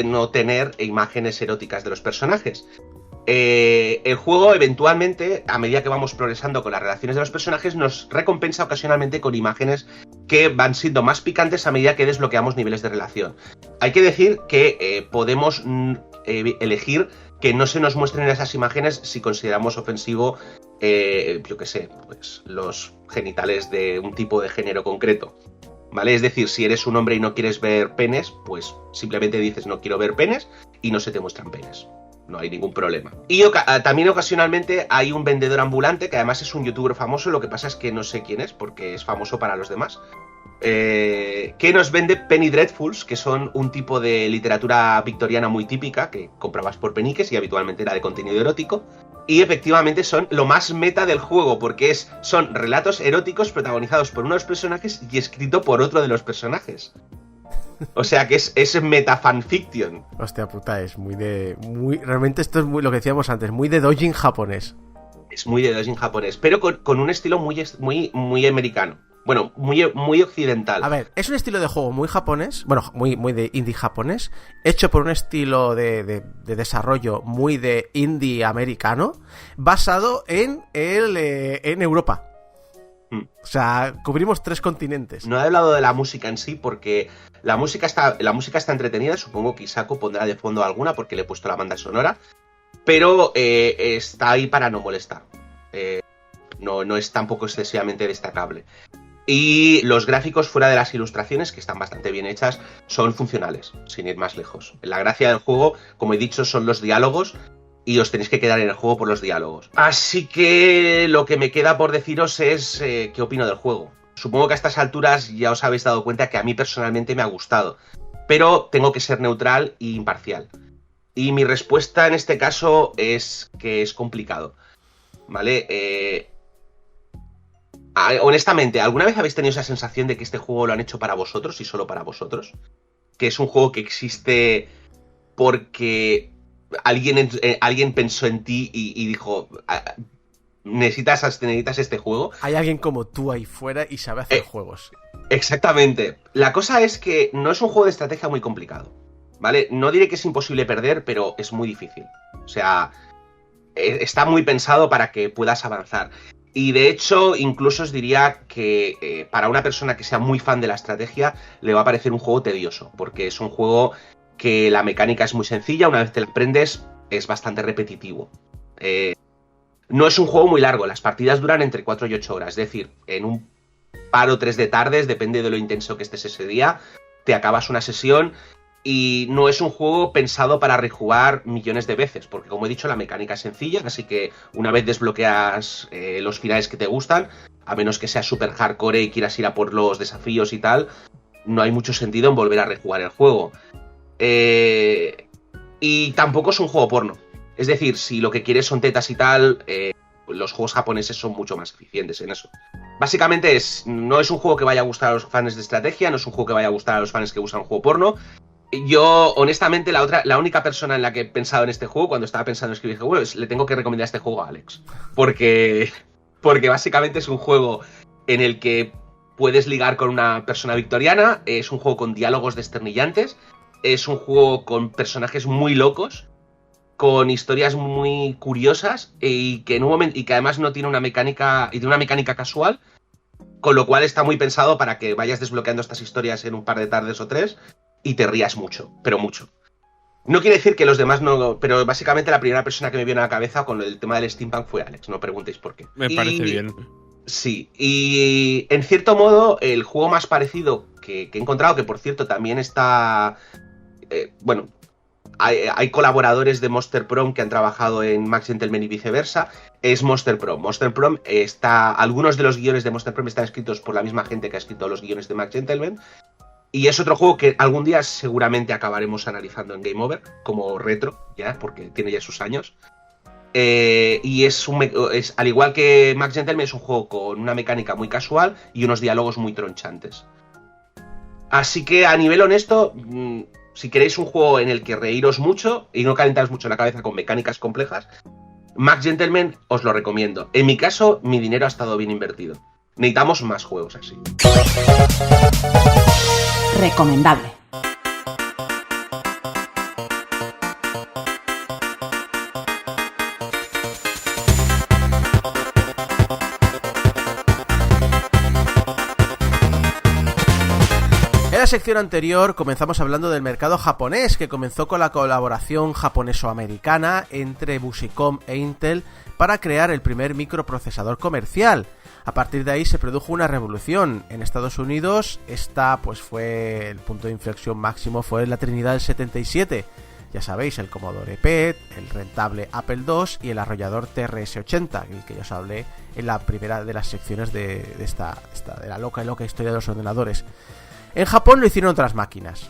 no tener imágenes eróticas de los personajes. El juego eventualmente, a medida que vamos progresando con las relaciones de los personajes, nos recompensa ocasionalmente con imágenes que van siendo más picantes a medida que desbloqueamos niveles de relación. Hay que decir que podemos elegir que no se nos muestren esas imágenes si consideramos ofensivo, yo qué sé, pues los genitales de un tipo de género concreto. ¿Vale? Es decir, si eres un hombre y no quieres ver penes, pues simplemente dices no quiero ver penes y no se te muestran penes. No hay ningún problema. Y también ocasionalmente hay un vendedor ambulante, que además es un youtuber famoso, lo que pasa es que no sé quién es, porque es famoso para los demás, que nos vende Penny Dreadfuls, que son un tipo de literatura victoriana muy típica, que comprabas por peniques y habitualmente era de contenido erótico. Y efectivamente son lo más meta del juego, porque son relatos eróticos protagonizados por uno de los personajes y escrito por otro de los personajes. O sea que es meta fanfiction.
Hostia puta, es realmente esto es muy lo que decíamos antes, muy de doujin japonés.
Es muy de doujin japonés, pero con un estilo muy americano. Bueno, muy occidental.
A ver, es un estilo de juego muy japonés, bueno, muy de indie japonés, hecho por un estilo de desarrollo muy de indie americano, basado en Europa. O sea, cubrimos 3 continentes.
No he hablado de la música en sí porque la música está entretenida. Supongo que Isako pondrá de fondo alguna porque le he puesto la banda sonora, pero está ahí para no molestar. No es tampoco excesivamente destacable. Y los gráficos, fuera de las ilustraciones, que están bastante bien hechas, son funcionales, sin ir más lejos. La gracia del juego, como he dicho, son los diálogos. y os tenéis que quedar en el juego por los diálogos. Así que lo que me queda por deciros es qué opino del juego. Supongo que a estas alturas ya os habéis dado cuenta que a mí personalmente me ha gustado, pero tengo que ser neutral e imparcial. Y mi respuesta en este caso es que es complicado, ¿vale? Honestamente, ¿alguna vez habéis tenido esa sensación de que este juego lo han hecho para vosotros y solo para vosotros? Que es un juego que existe porque alguien pensó en ti y dijo... ¿Necesitas este juego?
Hay alguien como tú ahí fuera y sabe hacer juegos.
Exactamente. La cosa es que no es un juego de estrategia muy complicado, ¿vale? No diré que es imposible perder, pero es muy difícil. O sea, está muy pensado para que puedas avanzar. Y de hecho, incluso os diría que para una persona que sea muy fan de la estrategia, le va a parecer un juego tedioso, porque es un juego que la mecánica es muy sencilla, una vez te la aprendes, es bastante repetitivo. No es un juego muy largo, las partidas duran entre 4 y 8 horas, es decir, en un par o 3 de tardes, depende de lo intenso que estés ese día, te acabas una sesión y no es un juego pensado para rejugar millones de veces, porque como he dicho, la mecánica es sencilla, así que una vez desbloqueas los finales que te gustan, a menos que seas super hardcore y quieras ir a por los desafíos y tal, no hay mucho sentido en volver a rejugar el juego. Y tampoco es un juego porno. Es decir, si lo que quieres son tetas y tal, los juegos japoneses son mucho más eficientes en eso. Básicamente no es un juego que vaya a gustar a los fans de estrategia, no es un juego que vaya a gustar a los fans que usan un juego porno. Yo, honestamente, la única persona en la que he pensado en este juego, cuando estaba pensando en escribir juego, le tengo que recomendar este juego a Alex. Porque básicamente es un juego en el que puedes ligar con una persona victoriana, es un juego con diálogos desternillantes, es un juego con personajes muy locos, con historias muy curiosas y que además no tiene una mecánica casual, con lo cual está muy pensado para que vayas desbloqueando estas historias en un par de tardes o 3 y te rías mucho, pero mucho. No quiere decir que los demás no, pero básicamente la primera persona que me viene a la cabeza con el tema del steampunk fue Alex, no preguntéis por qué.
Me parece bien.
Sí, y en cierto modo el juego más parecido que he encontrado, que por cierto también está... Hay colaboradores de Monster Prom que han trabajado en Max Gentleman y viceversa. Es Monster Prom. Monster Prom algunos de los guiones de Monster Prom están escritos por la misma gente que ha escrito los guiones de Max Gentleman. Y es otro juego que algún día seguramente acabaremos analizando en Game Over, como retro, ya, porque tiene ya sus años. Y es al igual que Max Gentleman, es un juego con una mecánica muy casual y unos diálogos muy tronchantes. Así que a nivel honesto... Si queréis un juego en el que reíros mucho y no calentaros mucho la cabeza con mecánicas complejas, Max Gentleman os lo recomiendo. En mi caso, mi dinero ha estado bien invertido. Necesitamos más juegos así.
Recomendable.
En la sección anterior comenzamos hablando del mercado japonés, que comenzó con la colaboración japoneso-americana entre Busicom e Intel para crear el primer microprocesador comercial. A partir de ahí se produjo una revolución. En Estados Unidos fue el punto de inflexión máximo, fue la Trinidad del 77. Ya sabéis, el Commodore PET, el rentable Apple II y el arrollador TRS-80, el que ya os hablé en la primera de las secciones de la loca historia de los ordenadores. En Japón lo hicieron otras máquinas.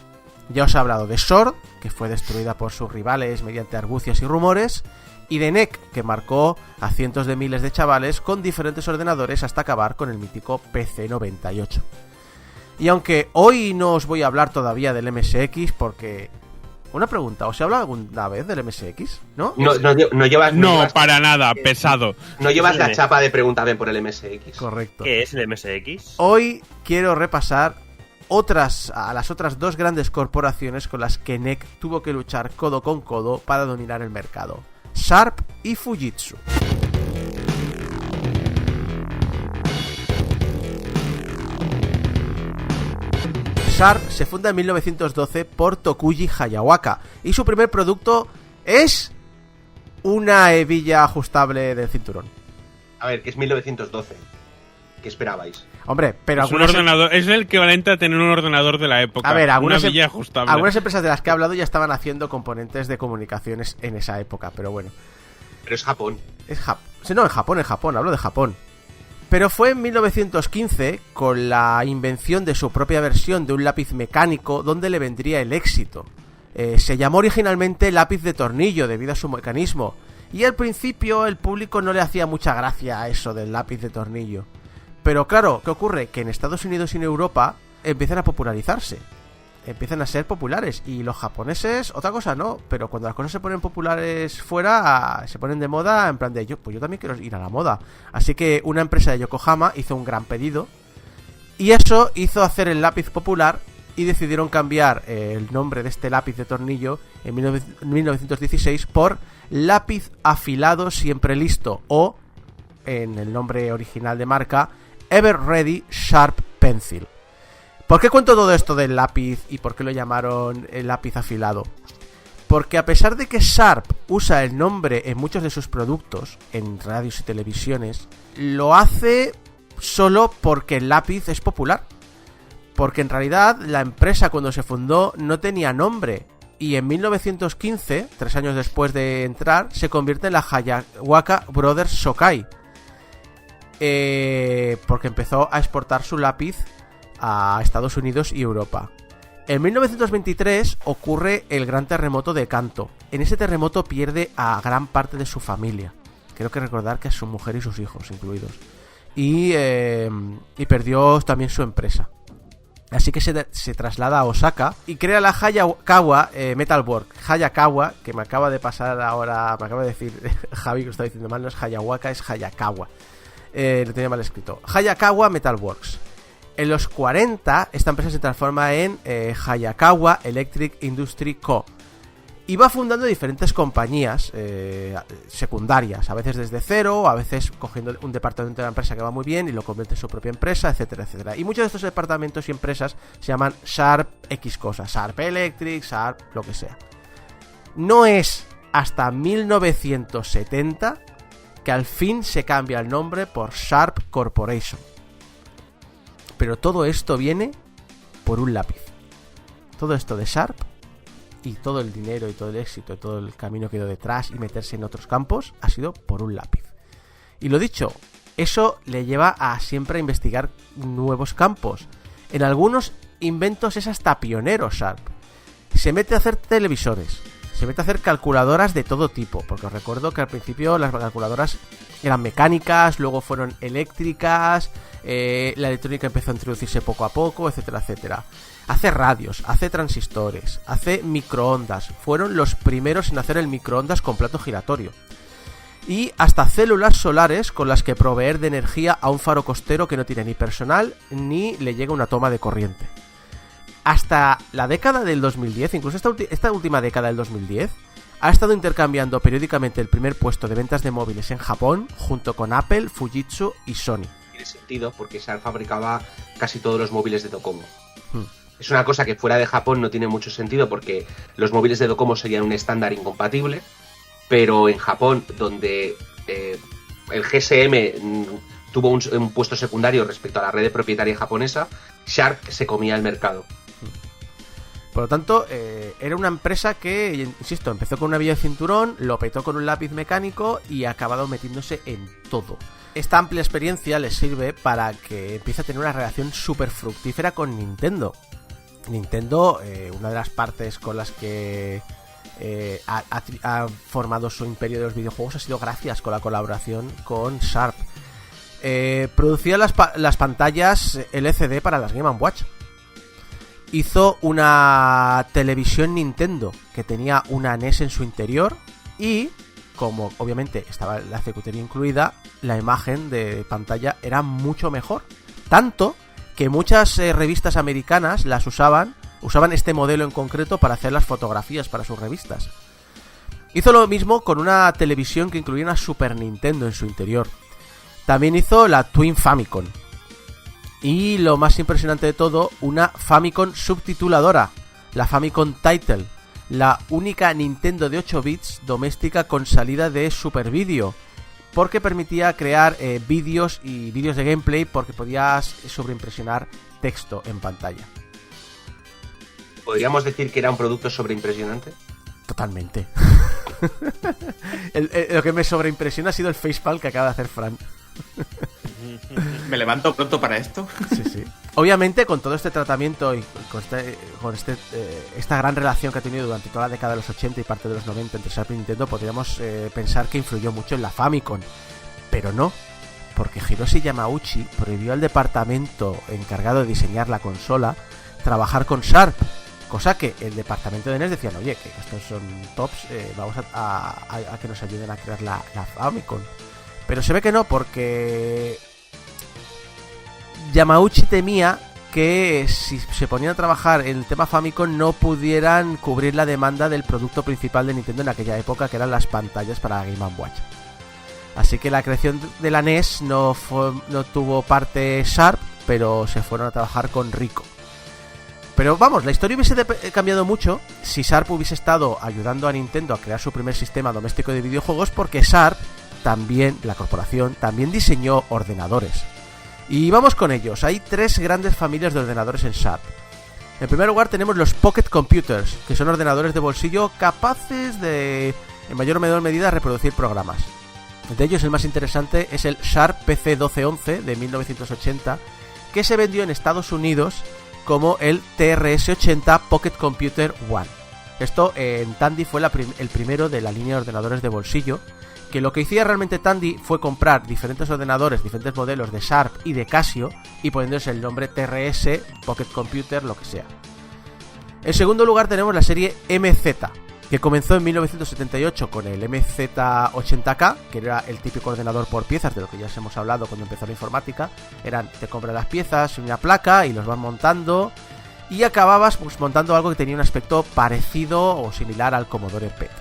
Ya os he hablado de SWORD, que fue destruida por sus rivales mediante argucias y rumores, y de NEC, que marcó a cientos de miles de chavales con diferentes ordenadores hasta acabar con el mítico PC-98. Y aunque hoy no os voy a hablar todavía del MSX, porque... Una pregunta, ¿os he hablado alguna vez del MSX? ¿No?
No, para nada, pesado.
No llevas la chapa de preguntarme por el MSX.
Correcto.
¿Qué es el MSX?
Hoy quiero repasar a las otras dos grandes corporaciones con las que NEC tuvo que luchar codo con codo para dominar el mercado: Sharp y Fujitsu. Sharp se funda en 1912 por Tokuji Hayawaka y su primer producto es una hebilla ajustable del cinturón.
A ver, que es 1912. ¿Qué esperabais?
Hombre, pero
Es un
algunas...
ordenador, es el equivalente a tener un ordenador de la época.
A ver, algunas,
una villa ajustable.
algunas empresas de las que he hablado ya estaban haciendo componentes de comunicaciones en esa época, pero bueno.
Pero es Japón.
No, en Japón, hablo de Japón. Pero fue en 1915, con la invención de su propia versión de un lápiz mecánico, donde le vendría el éxito. Se llamó originalmente lápiz de tornillo debido a su mecanismo, y al principio el público no le hacía mucha gracia a eso del lápiz de tornillo. Pero claro, ¿qué ocurre? Que en Estados Unidos y en Europa empiezan a popularizarse, empiezan a ser populares, y los japoneses, otra cosa no, pero cuando las cosas se ponen populares fuera, se ponen de moda, en plan de yo también quiero ir a la moda. Así que una empresa de Yokohama hizo un gran pedido, y eso hizo hacer el lápiz popular, y decidieron cambiar el nombre de este lápiz de tornillo en 1916 por lápiz afilado siempre listo, o en el nombre original de marca, Ever Ready Sharp Pencil. ¿Por qué cuento todo esto del lápiz y por qué lo llamaron el lápiz afilado? Porque a pesar de que Sharp usa el nombre en muchos de sus productos, en radios y televisiones, lo hace solo porque el lápiz es popular. Porque en realidad la empresa cuando se fundó no tenía nombre, y en 1915, 3 años después de entrar, se convierte en la Hayawaka Brothers Shokai, porque empezó a exportar su lápiz a Estados Unidos y Europa. En 1923 ocurre el gran terremoto de Kanto. En ese terremoto pierde a gran parte de su familia. Creo que recordar que a su mujer y sus hijos incluidos. Y perdió también su empresa. Así que se traslada a Osaka y crea la Hayakawa Metalwork. Hayakawa, que me acaba de pasar ahora, me acaba de decir Javi que lo está diciendo mal, no es Hayawaka, es Hayakawa. Lo tenía mal escrito. Hayakawa Metalworks. En los 40, esta empresa se transforma en Hayakawa Electric Industry Co. Y va fundando diferentes compañías secundarias, a veces desde cero, a veces cogiendo un departamento de la empresa que va muy bien y lo convierte en su propia empresa, etcétera, etcétera. Y muchos de estos departamentos y empresas se llaman Sharp X cosas, Sharp Electric, Sharp lo que sea. No es hasta 1970 que al fin se cambia el nombre por Sharp Corporation. Pero todo esto viene por un lápiz. Todo esto de Sharp y todo el dinero y todo el éxito y todo el camino que ha ido detrás y meterse en otros campos ha sido por un lápiz. Y lo dicho, eso le lleva a siempre investigar nuevos campos. En algunos inventos es hasta pionero Sharp. Se mete a hacer televisores, se mete a hacer calculadoras de todo tipo, porque os recuerdo que al principio las calculadoras eran mecánicas, luego fueron eléctricas, la electrónica empezó a introducirse poco a poco, etcétera, etcétera. Hace radios, hace transistores, hace microondas. Fueron los primeros en hacer el microondas con plato giratorio. Y hasta células solares con las que proveer de energía a un faro costero que no tiene ni personal ni le llega una toma de corriente. Hasta la década del 2010, incluso esta última década del 2010, ha estado intercambiando periódicamente el primer puesto de ventas de móviles en Japón junto con Apple, Fujitsu y Sony.
Tiene sentido porque Sharp fabricaba casi todos los móviles de Docomo. Es una cosa que fuera de Japón no tiene mucho sentido porque los móviles de Docomo serían un estándar incompatible, pero en Japón, donde el GSM tuvo un puesto secundario respecto a la red propietaria japonesa, Sharp se comía el mercado.
Por lo tanto, era una empresa que, insisto, empezó con una villa de cinturón, lo petó con un lápiz mecánico y ha acabado metiéndose en todo. Esta amplia experiencia les sirve para que empiece a tener una relación súper fructífera con Nintendo. Nintendo, una de las partes con las que ha formado su imperio de los videojuegos ha sido gracias con la colaboración con Sharp. Producía las pantallas LCD para las Game & Watch. Hizo una televisión Nintendo que tenía una NES en su interior y, como obviamente estaba la circuitería incluida, la imagen de pantalla era mucho mejor. Tanto que muchas revistas americanas usaban este modelo en concreto para hacer las fotografías para sus revistas. Hizo lo mismo con una televisión que incluía una Super Nintendo en su interior. También hizo la Twin Famicom. Y lo más impresionante de todo, una Famicom subtituladora, la Famicom Title, la única Nintendo de 8 bits doméstica con salida de Super Video. porque permitía crear vídeos y vídeos de gameplay porque podías sobreimpresionar texto en pantalla.
¿Podríamos decir que era un producto sobreimpresionante?
Totalmente. Lo que me sobreimpresiona ha sido el facepalm que acaba de hacer Fran.
Me levanto pronto para esto.
Sí. Obviamente, con todo este tratamiento y con esta gran relación que ha tenido durante toda la década de los 80 y parte de los 90 entre Sharp y Nintendo, podríamos pensar que influyó mucho en la Famicom. Pero no, porque Hiroshi Yamauchi prohibió al departamento encargado de diseñar la consola trabajar con Sharp. Cosa que el departamento de NES decían, oye, que estos son tops, vamos a que nos ayuden a crear la Famicom. Pero se ve que no, porque Yamauchi temía que si se ponían a trabajar en el tema Famicom no pudieran cubrir la demanda del producto principal de Nintendo en aquella época, que eran las pantallas para Game & Watch. Así que la creación de la NES no tuvo parte Sharp, pero se fueron a trabajar con Rico. Pero vamos, la historia hubiese cambiado mucho si Sharp hubiese estado ayudando a Nintendo a crear su primer sistema doméstico de videojuegos, porque Sharp también, la corporación, también diseñó ordenadores. Y vamos con ellos. Hay 3 grandes familias de ordenadores en Sharp. En primer lugar tenemos los Pocket Computers, que son ordenadores de bolsillo capaces de, en mayor o menor medida, reproducir programas. De ellos el más interesante es el Sharp PC 1211 de 1980, que se vendió en Estados Unidos como el TRS-80 Pocket Computer One. Esto en Tandy fue el primero de la línea de ordenadores de bolsillo, que lo que hacía realmente Tandy fue comprar diferentes ordenadores, diferentes modelos de Sharp y de Casio, y poniéndose el nombre TRS, Pocket Computer, lo que sea. En segundo lugar tenemos la serie MZ, que comenzó en 1978 con el MZ80K, que era el típico ordenador por piezas, de lo que ya os hemos hablado cuando empezó la informática. Te compras las piezas, una placa y los vas montando, y acababas pues montando algo que tenía un aspecto parecido o similar al Commodore PET.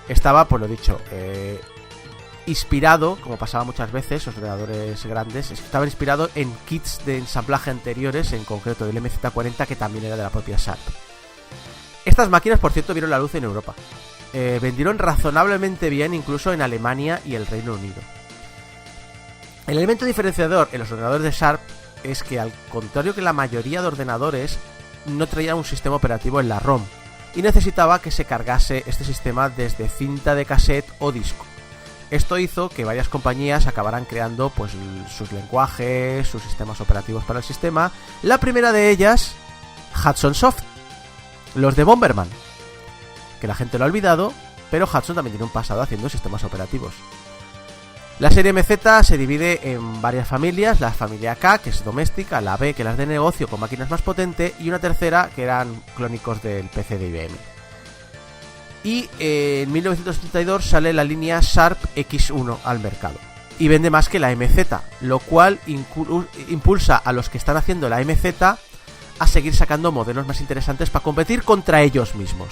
Estaba, pues lo dicho, inspirado, como pasaba muchas veces, los ordenadores grandes, estaba inspirado en kits de ensamblaje anteriores, en concreto del MZ40, que también era de la propia Sharp. Estas máquinas, por cierto, vieron la luz en Europa. Vendieron razonablemente bien incluso en Alemania y el Reino Unido. El elemento diferenciador en los ordenadores de Sharp es que, al contrario que la mayoría de ordenadores, no traían un sistema operativo en la ROM, y necesitaba que se cargase este sistema desde cinta de cassette o disco. Esto hizo que varias compañías acabaran creando pues sus lenguajes, sus sistemas operativos para el sistema. La primera de ellas, Hudson Soft, los de Bomberman, que la gente lo ha olvidado, pero Hudson también tiene un pasado haciendo sistemas operativos. La serie MZ se divide en varias familias: la familia K, que es doméstica, la B, que las de negocio con máquinas más potentes, y una tercera que eran clónicos del PC de IBM. Y en 1972 sale la línea Sharp X1 al mercado, y vende más que la MZ, lo cual impulsa a los que están haciendo la MZ a seguir sacando modelos más interesantes para competir contra ellos mismos.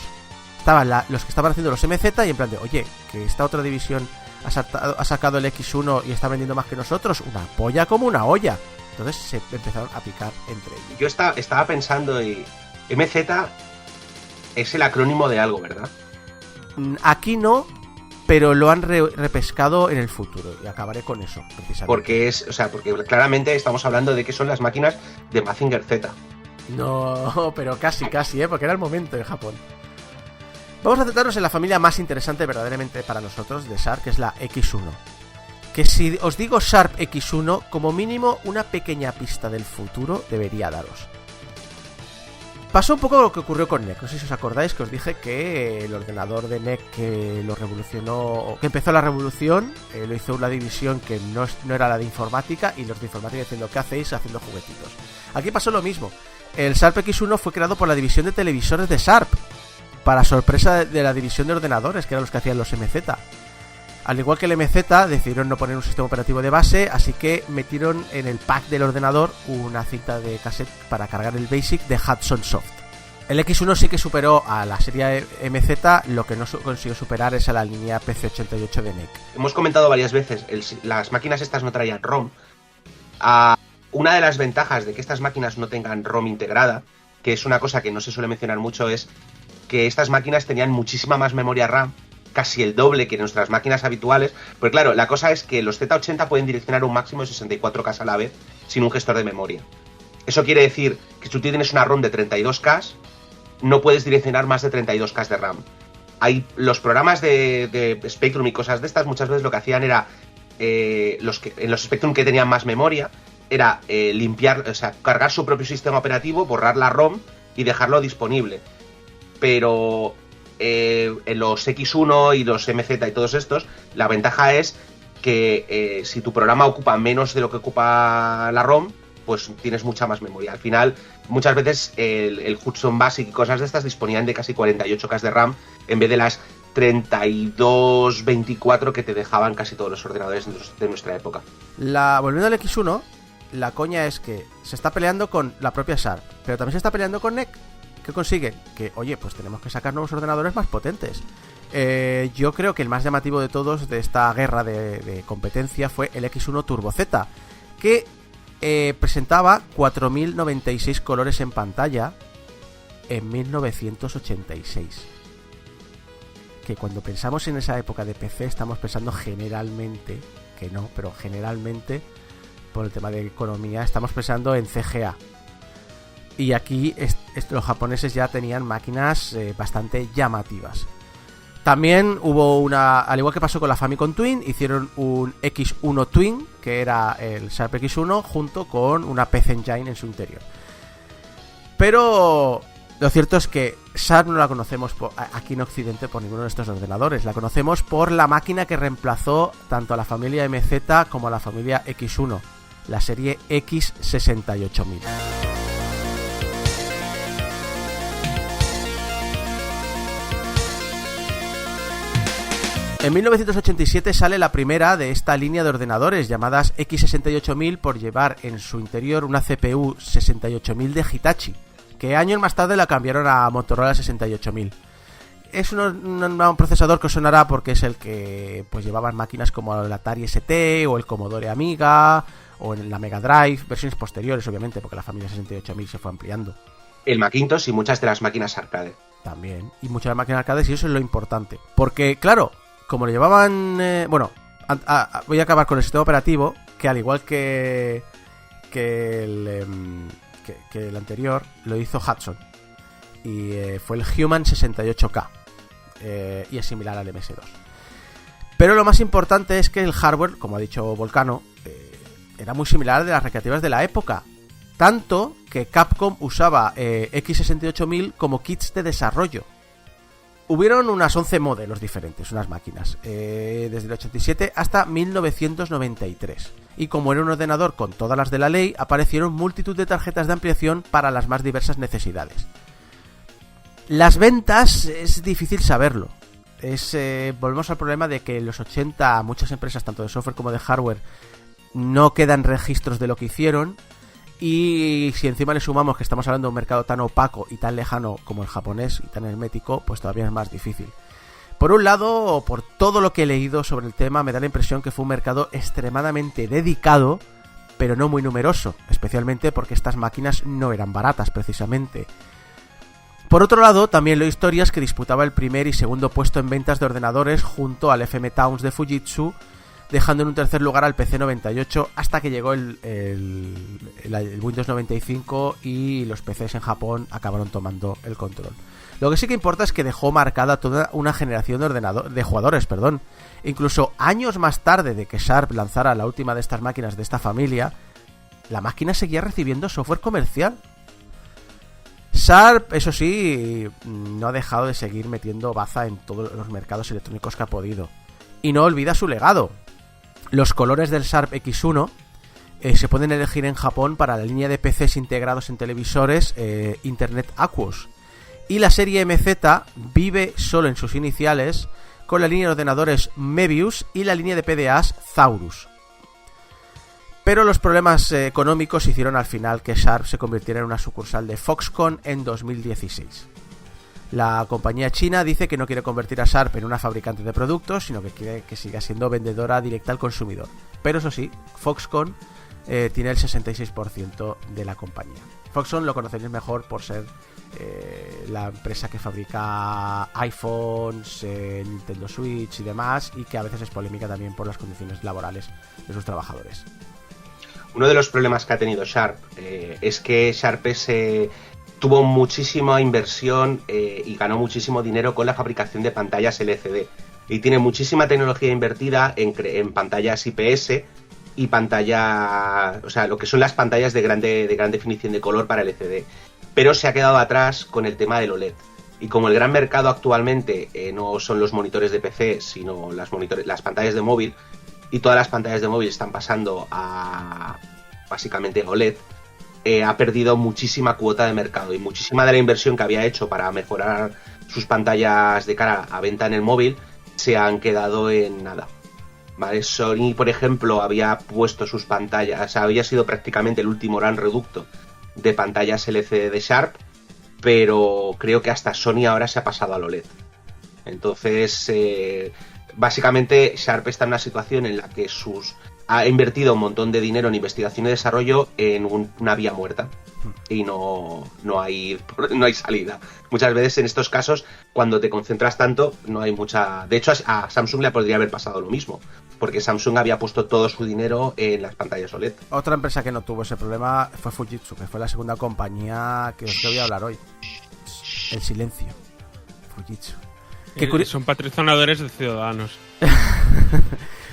Estaban los que estaban haciendo los MZ y en plan de, oye, que esta otra división ha sacado el X1 y está vendiendo más que nosotros, una polla como una olla. Entonces se empezaron a picar entre ellos.
Yo estaba pensando, y MZ es el acrónimo de algo, ¿verdad?
Aquí no, pero lo han repescado en el futuro, y acabaré con eso, precisamente.
Porque claramente estamos hablando de que son las máquinas de Mazinger Z.
No, pero casi, porque era el momento en Japón. Vamos a centrarnos en la familia más interesante verdaderamente para nosotros de Sharp, que es la X1. Que si os digo Sharp X1, como mínimo una pequeña pista del futuro debería daros. Pasó un poco lo que ocurrió con NEC. No sé si os acordáis que os dije que el ordenador de NEC que lo revolucionó, que empezó la revolución, lo hizo una división que no era la de informática, y los de informática diciendo, ¿qué hacéis haciendo juguetitos? Aquí pasó lo mismo. El Sharp X1 fue creado por la división de televisores de Sharp, para sorpresa de la división de ordenadores, que eran los que hacían los MZ. Al igual que el MZ, decidieron no poner un sistema operativo de base, así que metieron en el pack del ordenador una cinta de cassette para cargar el BASIC de Hudson Soft. El X1 sí que superó a la serie MZ, lo que no consiguió superar es a la línea PC88 de NEC.
Hemos comentado varias veces, las máquinas estas no traían ROM. Una de las ventajas de que estas máquinas no tengan ROM integrada, que es una cosa que no se suele mencionar mucho, es que estas máquinas tenían muchísima más memoria RAM casi el doble que nuestras máquinas habituales. Porque claro, la cosa es que los Z80 pueden direccionar un máximo de 64K a la vez sin un gestor de memoria. Eso quiere decir que si tú tienes una ROM de 32K, no puedes direccionar más de 32K de RAM. Los programas de Spectrum y cosas de estas muchas veces lo que hacían era, en los Spectrum que tenían más memoria, era limpiar, o sea, cargar su propio sistema operativo, borrar la ROM y dejarlo disponible. Pero en los X1 y los MZ y todos estos, la ventaja es que si tu programa ocupa menos de lo que ocupa la ROM, pues tienes mucha más memoria. Al final, muchas veces el Hudson Basic y cosas de estas disponían de casi 48K de RAM en vez de las 32, 24 que te dejaban casi todos los ordenadores de nuestra época.
Volviendo al X1, la coña es que se está peleando con la propia Sharp, pero también se está peleando con NEC. ¿Qué consiguen? Que, oye, pues tenemos que sacar nuevos ordenadores más potentes. Yo creo que el más llamativo de todos de esta guerra de competencia fue el X1 Turbo Z, que presentaba 4096 colores en pantalla en 1986. Que cuando pensamos en esa época de PC estamos pensando generalmente, que no, pero generalmente por el tema de economía estamos pensando en CGA. Y aquí los japoneses ya tenían máquinas bastante llamativas. También hubo al igual que pasó con la Famicom Twin, hicieron un X1 Twin, que era el Sharp X1, junto con una PC Engine en su interior. Pero lo cierto es que Sharp no la conocemos aquí en Occidente por ninguno de estos ordenadores. La conocemos por la máquina que reemplazó tanto a la familia MZ como a la familia X1, la serie X68000. En 1987 sale la primera de esta línea de ordenadores llamadas X68000 por llevar en su interior una CPU 68000 de Hitachi, que años más tarde la cambiaron a Motorola 68000. Es un procesador que os sonará porque es el que pues llevaban máquinas como el Atari ST o el Commodore Amiga o en la Mega Drive, versiones posteriores obviamente porque la familia 68000 se fue ampliando. El
Macintosh y muchas de las máquinas arcade.
También, y muchas de las máquinas arcades, y eso es lo importante. Porque claro, como lo llevaban... voy a acabar con el sistema operativo, que al igual que el anterior, lo hizo Hudson. Y fue el Human 68K. Y es similar al MS2. Pero lo más importante es que el hardware, como ha dicho Volcano, era muy similar al de las recreativas de la época. Tanto que Capcom usaba X68000 como kits de desarrollo. Hubieron unas 11 modelos diferentes, unas máquinas, desde el 87 hasta 1993. Y como era un ordenador con todas las de la ley, aparecieron multitud de tarjetas de ampliación para las más diversas necesidades. Las ventas es difícil saberlo. Volvemos al problema de que en los 80 muchas empresas, tanto de software como de hardware, no quedan registros de lo que hicieron. Y si encima le sumamos que estamos hablando de un mercado tan opaco y tan lejano como el japonés y tan hermético, pues todavía es más difícil. Por un lado, por todo lo que he leído sobre el tema, me da la impresión que fue un mercado extremadamente dedicado, pero no muy numeroso, especialmente porque estas máquinas no eran baratas precisamente. Por otro lado, también leo historias que disputaba el primer y segundo puesto en ventas de ordenadores junto al FM Towns de Fujitsu, dejando en un tercer lugar al PC 98 hasta que llegó el Windows 95 y los PCs en Japón acabaron tomando el control. Lo que sí que importa es que dejó marcada toda una generación de jugadores. Incluso años más tarde de que Sharp lanzara la última de estas máquinas de esta familia, la máquina seguía recibiendo software comercial. Sharp, eso sí, no ha dejado de seguir metiendo baza en todos los mercados electrónicos que ha podido. Y no olvida su legado. Los colores del Sharp X1 se pueden elegir en Japón para la línea de PCs integrados en televisores Internet Aquos. Y la serie MZ vive solo en sus iniciales con la línea de ordenadores Mebius y la línea de PDAs Zaurus. Pero los problemas económicos hicieron al final que Sharp se convirtiera en una sucursal de Foxconn en 2016. La compañía china dice que no quiere convertir a Sharp en una fabricante de productos, sino que quiere que siga siendo vendedora directa al consumidor. Pero eso sí, Foxconn tiene el 66% de la compañía. Foxconn lo conoceréis mejor por ser la empresa que fabrica iPhones, Nintendo Switch y demás, y que a veces es polémica también por las condiciones laborales de sus trabajadores.
Uno de los problemas que ha tenido Sharp es que Sharp tuvo muchísima inversión y ganó muchísimo dinero con la fabricación de pantallas LCD. Y tiene muchísima tecnología invertida en pantallas IPS y pantalla, o sea, lo que son las pantallas de gran definición de color para LCD. Pero se ha quedado atrás con el tema del OLED. Y como el gran mercado actualmente no son los monitores de PC, sino las pantallas de móvil, y todas las pantallas de móvil están pasando a básicamente OLED, ha perdido muchísima cuota de mercado y muchísima de la inversión que había hecho para mejorar sus pantallas de cara a venta en el móvil se han quedado en nada. ¿Vale? Sony, por ejemplo, había puesto sus pantallas, o sea, había sido prácticamente el último gran reducto de pantallas LCD de Sharp, pero creo que hasta Sony ahora se ha pasado al OLED. Entonces, básicamente Sharp está en una situación en la que ha invertido un montón de dinero en investigación y desarrollo en una vía muerta y no hay salida. Muchas veces en estos casos, cuando te concentras tanto, no hay mucha... De hecho, a Samsung le podría haber pasado lo mismo, porque Samsung había puesto todo su dinero en las pantallas OLED.
Otra empresa que no tuvo ese problema fue Fujitsu, que fue la segunda compañía que os voy a hablar hoy. El silencio. Fujitsu.
Son patrocinadores de Ciudadanos.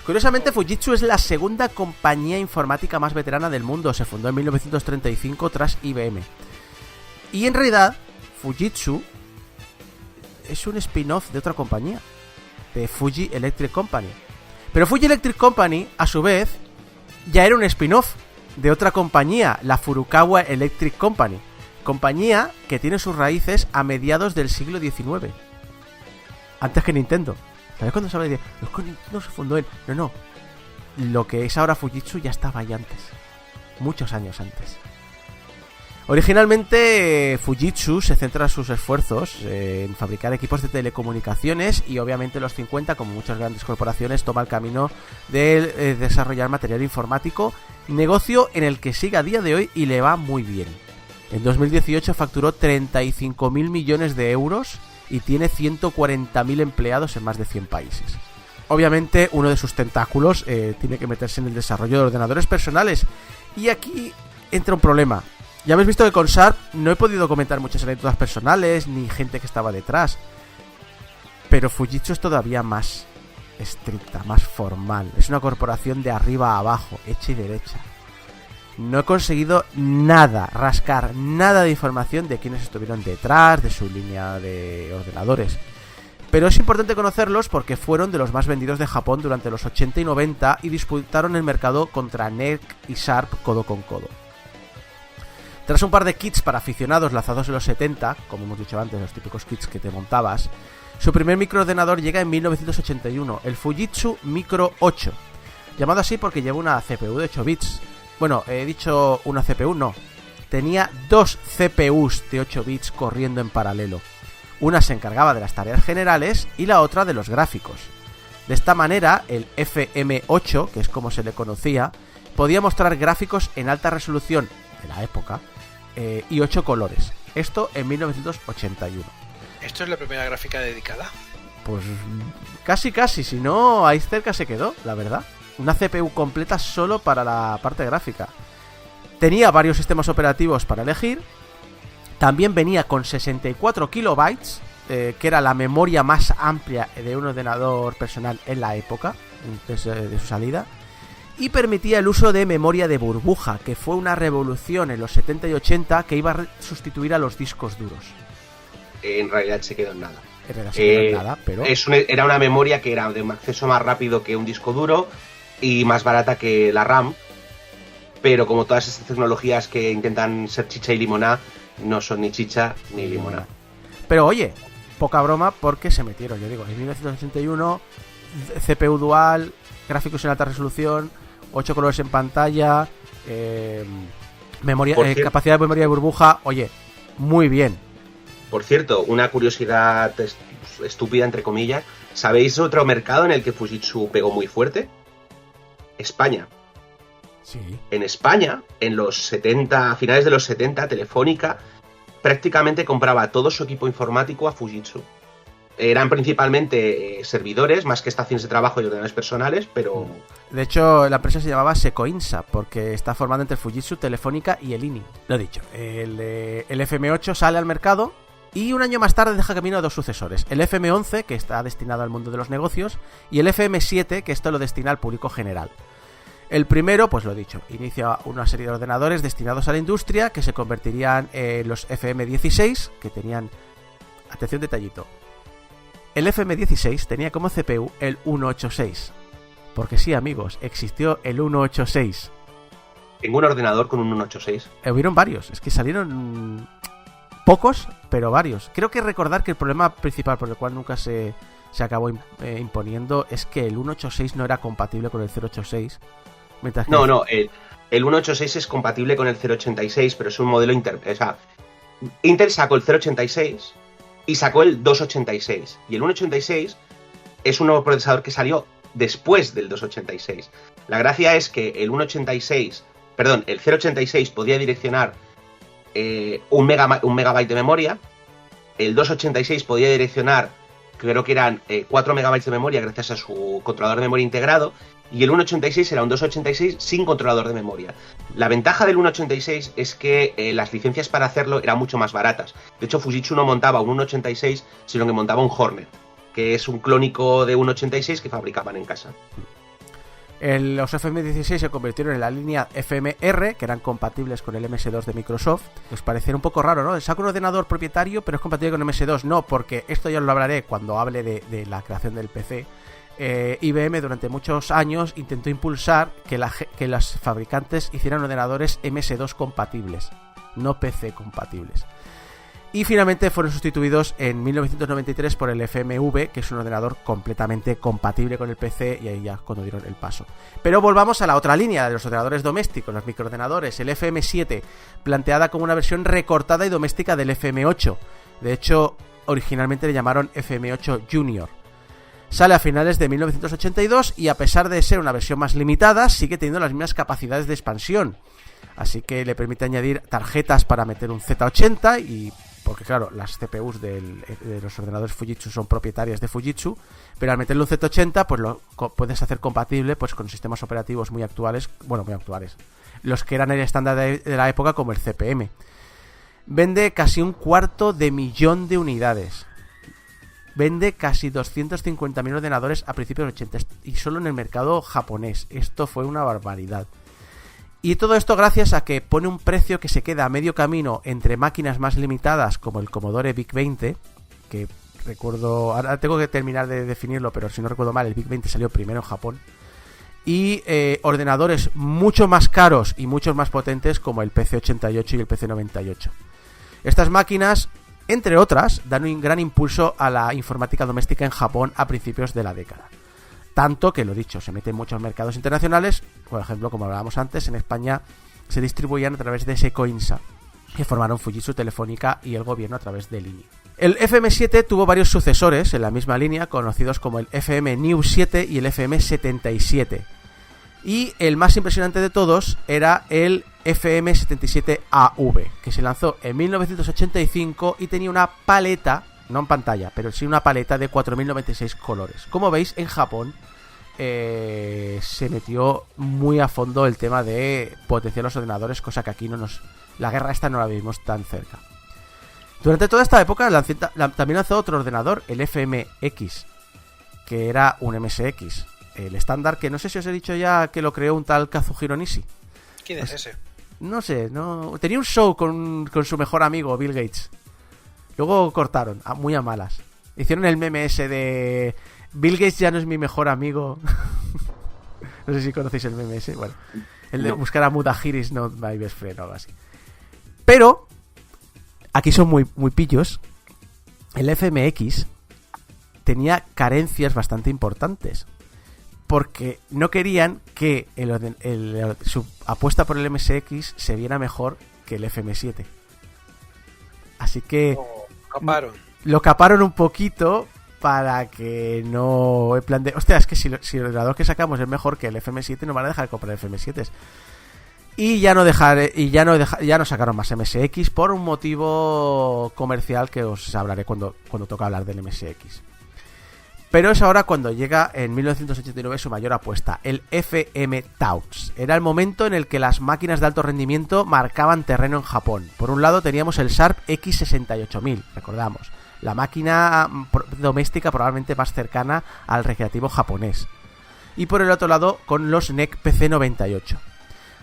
Curiosamente, Fujitsu es la segunda compañía informática más veterana del mundo. Se fundó en 1935 tras IBM. Y en realidad, Fujitsu es un spin-off de otra compañía, de Fuji Electric Company. Pero Fuji Electric Company, a su vez, ya era un spin-off de otra compañía, la Furukawa Electric Company. Compañía que tiene sus raíces a mediados del siglo XIX. Antes que Nintendo. ¿Sabes cuándo se habla de que Nintendo se fundó en...? No. Lo que es ahora Fujitsu ya estaba ahí antes. Muchos años antes. Originalmente Fujitsu se centra sus esfuerzos en fabricar equipos de telecomunicaciones y obviamente los 50, como muchas grandes corporaciones, toma el camino de desarrollar material informático, negocio en el que sigue a día de hoy y le va muy bien. En 2018 facturó 35.000 millones de euros y tiene 140.000 empleados en más de 100 países. Obviamente uno de sus tentáculos tiene que meterse en el desarrollo de ordenadores personales y aquí entra un problema. Ya habéis visto que con Sharp no he podido comentar muchas anécdotas personales ni gente que estaba detrás, pero Fujitsu es todavía más estricta, más formal. Es una corporación de arriba a abajo, hecha y derecha. No he conseguido rascar nada de información de quiénes estuvieron detrás de su línea de ordenadores. Pero es importante conocerlos porque fueron de los más vendidos de Japón durante los 80 y 90 y disputaron el mercado contra NEC y Sharp codo con codo. Tras un par de kits para aficionados lanzados en los 70, como hemos dicho antes, los típicos kits que te montabas, su primer microordenador llega en 1981, el Fujitsu Micro 8, llamado así porque lleva una CPU de 8 bits. Bueno, he dicho una CPU, no. Tenía dos CPUs de 8 bits corriendo en paralelo. Una se encargaba de las tareas generales y la otra de los gráficos. De esta manera, el FM8, que es como se le conocía, podía mostrar gráficos en alta resolución de la época y 8 colores. Esto en 1981.
¿Esto es la primera gráfica dedicada?
Pues casi, si no, ahí cerca se quedó, la verdad. Una CPU completa solo para la parte gráfica. Tenía varios sistemas operativos para elegir. También venía con 64 kilobytes, que era la memoria más amplia de un ordenador personal en la época de su salida. Y permitía el uso de memoria de burbuja, que fue una revolución en los 70 y 80 que iba a sustituir a los discos duros.
En realidad se quedó en nada.
Pero...
Era una memoria que era de un acceso más rápido que un disco duro y más barata que la RAM, pero como todas estas tecnologías que intentan ser chicha y limoná, no son ni chicha ni limoná.
Pero oye, poca broma porque se metieron, yo digo, en 1981, CPU dual, gráficos en alta resolución, 8 colores en pantalla, capacidad de memoria de burbuja, oye, muy bien.
Por cierto, una curiosidad estúpida entre comillas, ¿sabéis otro mercado en el que Fujitsu pegó muy fuerte? España.
Sí.
En España, en los 70, a finales de los 70, Telefónica prácticamente compraba todo su equipo informático a Fujitsu. Eran principalmente servidores, más que estaciones de trabajo y ordenadores personales, pero...
De hecho, la empresa se llamaba Secoinsa, porque está formada entre Fujitsu, Telefónica y el INI. Lo dicho, el FM8 sale al mercado y un año más tarde deja camino a dos sucesores. El FM11, que está destinado al mundo de los negocios, y el FM7, que esto lo destina al público general. El primero, pues lo dicho, inicia una serie de ordenadores destinados a la industria, que se convertirían en los FM16, que tenían... Atención detallito. El FM16 tenía como CPU el 186. Porque sí, amigos, existió el 186.
Tengo un ordenador con un 186.
Hubieron varios, es que salieron pocos, pero varios. Creo que recordar que el problema principal por el cual nunca se acabó imponiendo es que el 186 no era compatible con el 086. Mientras que
No, el 186 es compatible con el 086, pero es un modelo o sea, Intel sacó el 086 y sacó el 286. Y el 186 es un nuevo procesador que salió después del 286. La gracia es que el 086 podía direccionar un megabyte de memoria. El 286 podía direccionar, creo que eran 4 megabytes de memoria gracias a su controlador de memoria integrado. Y el 186 era un 286 sin controlador de memoria. La ventaja del 186 es que las licencias para hacerlo eran mucho más baratas. De hecho, Fujitsu no montaba un 186, sino que montaba un Hornet, que es un clónico de 186 que fabricaban en casa.
Los FM16 se convirtieron en la línea FMR, que eran compatibles con el MS2 de Microsoft. Os parecerá un poco raro, ¿no? Saco un ordenador propietario, pero es compatible con MS2. No, porque esto ya lo hablaré cuando hable de la creación del PC. IBM durante muchos años intentó impulsar que los fabricantes hicieran ordenadores MS2 compatibles, no PC compatibles. Y finalmente fueron sustituidos en 1993 por el FMV, que es un ordenador completamente compatible con el PC, y ahí ya cuando dieron el paso. Pero volvamos a la otra línea de los ordenadores domésticos, los microordenadores, el FM7, planteada como una versión recortada y doméstica del FM8. De hecho, originalmente le llamaron FM8 Junior. Sale a finales de 1982 y a pesar de ser una versión más limitada, sigue teniendo las mismas capacidades de expansión. Así que le permite añadir tarjetas para meter un Z80 y... Porque claro, las CPUs de los ordenadores Fujitsu son propietarias de Fujitsu, pero al meterle un Z80 pues lo puedes hacer compatible pues con sistemas operativos muy actuales, los que eran el estándar de la época, como el CP/M. Vende casi 250.000 de unidades. Vende casi 250.000 ordenadores a principios de los 80 y solo en el mercado japonés. Esto fue una barbaridad. Y todo esto gracias a que pone un precio que se queda a medio camino entre máquinas más limitadas como el Commodore VIC-20, que recuerdo, ahora tengo que terminar de definirlo, pero si no recuerdo mal, el VIC-20 salió primero en Japón, y ordenadores mucho más caros y muchos más potentes como el PC-88 y el PC-98. Estas máquinas, entre otras, dan un gran impulso a la informática doméstica en Japón a principios de la década. Tanto que, lo dicho, se mete en muchos mercados internacionales. Por ejemplo, como hablábamos antes, en España se distribuían a través de Secoinsa, que formaron Fujitsu, Telefónica y el gobierno a través del INI. El FM7 tuvo varios sucesores en la misma línea, conocidos como el FM New 7 y el FM 77. Y el más impresionante de todos era el FM 77AV, que se lanzó en 1985 y tenía una paleta, no en pantalla, pero sí una paleta de 4096 colores. Como veis, en Japón se metió muy a fondo el tema de potenciar los ordenadores, cosa que aquí la guerra esta no la vimos tan cerca. Durante toda esta época también lanzó otro ordenador, el FMX, que era un MSX, el estándar, que no sé si os he dicho ya que lo creó un tal Kazuhiro Nishi.
¿Quién es ese?
No sé, tenía un show con su mejor amigo Bill Gates. Luego cortaron, muy a malas. Hicieron el meme ese de Bill Gates ya no es mi mejor amigo. No sé si conocéis el meme ese. Bueno, el de buscar a Mudahir is not my best friend o algo así. Pero aquí son muy, muy pillos. El FMX tenía carencias bastante importantes, porque no querían que su apuesta por el MSX se viera mejor que el FM7. Así que lo caparon un poquito para que no... En plan de, hostia, es que si el ordenador que sacamos es mejor que el FM7, no van a dejar de comprar el FM7. Y ya no sacaron más MSX por un motivo comercial que os hablaré cuando toca hablar del MSX. Pero es ahora cuando llega en 1989 su mayor apuesta, el FM Towns. Era el momento en el que las máquinas de alto rendimiento marcaban terreno en Japón. Por un lado teníamos el Sharp X68000, recordamos, la máquina doméstica probablemente más cercana al recreativo japonés. Y por el otro lado con los NEC PC98.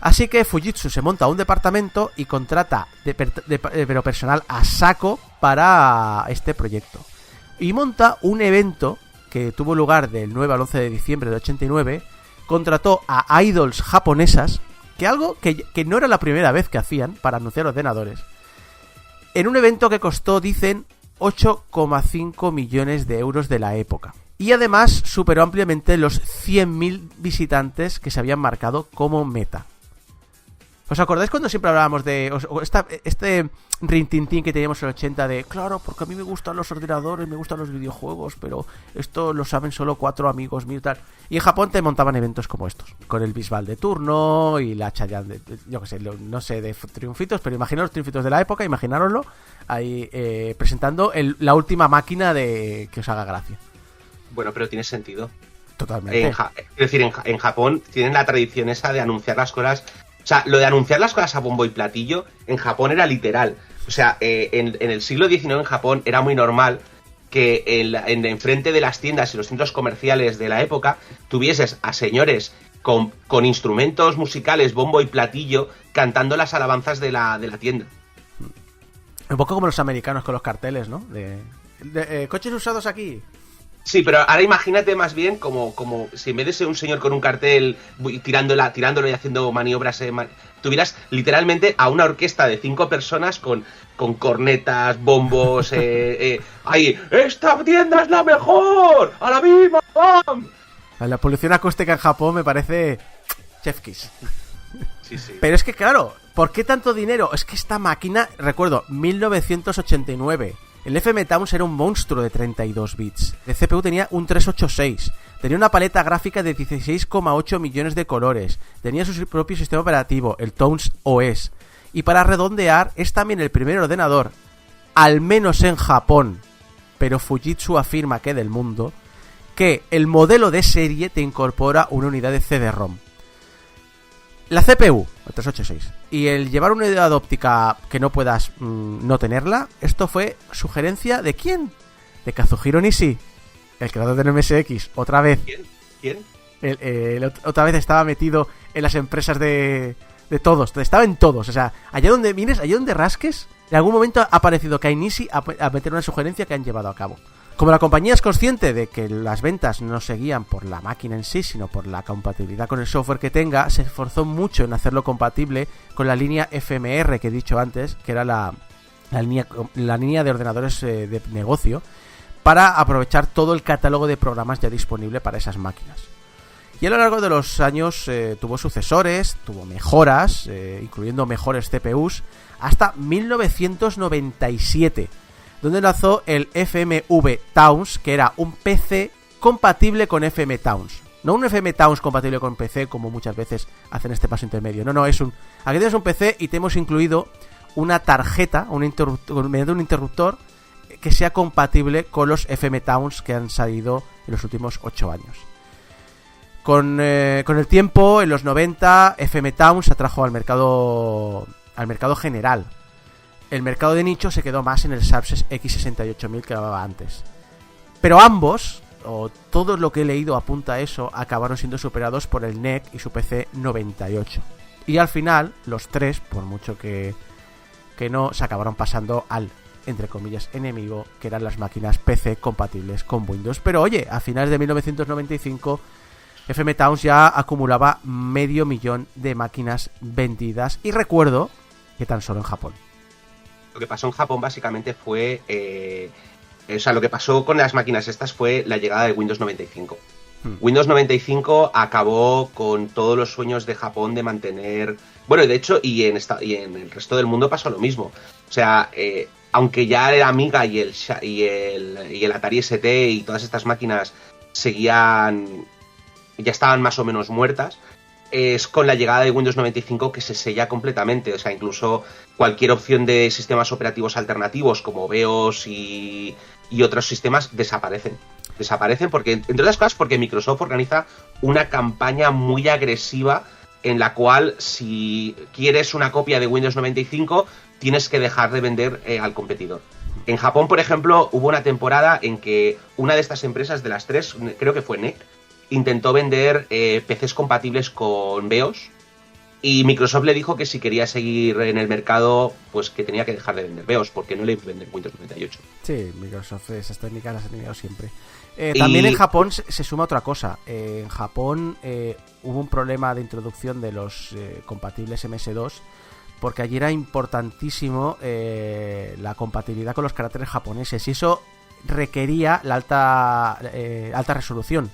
Así que Fujitsu se monta un departamento y contrata pero personal a saco para este proyecto. Y monta un evento que tuvo lugar del 9 al 11 de diciembre de 89, contrató a idols japonesas, que no era la primera vez que hacían para anunciar ordenadores, en un evento que costó, dicen, 8,5 millones de euros de la época. Y además superó ampliamente los 100.000 visitantes que se habían marcado como meta. ¿Os acordáis cuando siempre hablábamos de este rintintín que teníamos en el 80 de claro, porque a mí me gustan los ordenadores, me gustan los videojuegos, pero esto lo saben solo 4 amigos míos y tal? Y en Japón te montaban eventos como estos, con el Bisbal de turno y la Chayanne, yo que sé, no sé de triunfitos, pero imaginaros los triunfitos de la época, imaginároslo ahí presentando la última máquina que os haga gracia.
Bueno, pero tiene sentido.
Totalmente.
Es decir, en Japón tienen la tradición esa de anunciar las cosas. O sea, lo de anunciar las cosas a bombo y platillo en Japón era literal. O sea, en el siglo XIX en Japón era muy normal que enfrente de las tiendas y los centros comerciales de la época tuvieses a señores con instrumentos musicales, bombo y platillo, cantando las alabanzas de la tienda.
Un poco como los americanos con los carteles, ¿no? Coches usados aquí.
Sí, pero ahora imagínate más bien como si en vez de ser un señor con un cartel tirándolo y haciendo maniobras, tuvieras literalmente a una orquesta de 5 personas con cornetas, bombos, ¡ay! ¡Esta tienda es la mejor! ¡A la viva! ¡Bam!
La polución acústica en Japón me parece chef kiss.
Sí, sí.
Pero es que claro, ¿por qué tanto dinero? Es que esta máquina, recuerdo, 1989... El FM Towns era un monstruo de 32 bits. El CPU tenía un 386. Tenía una paleta gráfica de 16,8 millones de colores. Tenía su propio sistema operativo, el Towns OS. Y para redondear, es también el primer ordenador, al menos en Japón, pero Fujitsu afirma que del mundo, que el modelo de serie te incorpora una unidad de CD-ROM. La CPU, el 386, y el llevar una unidad óptica que no puedas no tenerla, esto fue sugerencia ¿de quién? De Kazuhiro Nishi, el creador del MSX, otra vez.
¿Quién?
Otra vez estaba metido en las empresas de todos, estaba en todos, o sea, allá donde mires, allá donde rasques, en algún momento ha aparecido Kai Nishi a meter una sugerencia que han llevado a cabo. Como la compañía es consciente de que las ventas no se guían por la máquina en sí, sino por la compatibilidad con el software que tenga, se esforzó mucho en hacerlo compatible con la línea FMR que he dicho antes, que era la línea de ordenadores de negocio, para aprovechar todo el catálogo de programas ya disponible para esas máquinas. Y a lo largo de los años tuvo sucesores, tuvo mejoras, incluyendo mejores CPUs, hasta 1997, donde lanzó el FMV Towns, que era un PC compatible con FM Towns. No un FM Towns compatible con PC, como muchas veces hacen este paso intermedio. No, es un... Aquí tienes un PC y te hemos incluido una tarjeta, mediante un interruptor, que sea compatible con los FM Towns que han salido en los últimos 8 años. Con el tiempo, en los 90, FM Towns se atrajo al mercado general. El mercado de nicho se quedó más en el Sharp X68000 que hablaba antes. Pero ambos, o todo lo que he leído apunta a eso, acabaron siendo superados por el NEC y su PC 98. Y al final, los tres, por mucho que no, se acabaron pasando al, entre comillas, enemigo, que eran las máquinas PC compatibles con Windows. Pero oye, a finales de 1995, FM Towns ya acumulaba 500.000 de máquinas vendidas. Y recuerdo que tan solo en Japón.
Lo que pasó en Japón básicamente fue... lo que pasó con las máquinas estas fue la llegada de Windows 95. Windows 95 acabó con todos los sueños de Japón de mantener... Bueno, de hecho, y en el resto del mundo pasó lo mismo. O sea, aunque ya el Amiga y el Atari ST y todas estas máquinas ya estaban más o menos muertas, es con la llegada de Windows 95 que se sella completamente. O sea, incluso cualquier opción de sistemas operativos alternativos como BIOS y otros sistemas desaparecen. Desaparecen porque, entre otras cosas, porque Microsoft organiza una campaña muy agresiva en la cual si quieres una copia de Windows 95 tienes que dejar de vender al competidor. En Japón, por ejemplo, hubo una temporada en que una de estas empresas, de las tres, creo que fue NEC, intentó vender PCs compatibles con BIOS y Microsoft le dijo que si quería seguir en el mercado, pues que tenía que dejar de vender BIOS porque no le iba a vender Windows 98.
Sí, Microsoft esas técnicas las ha tenido siempre. También en Japón se suma otra cosa. En Japón hubo un problema de introducción de los compatibles MS2 porque allí era importantísimo la compatibilidad con los caracteres japoneses y eso requería la alta resolución.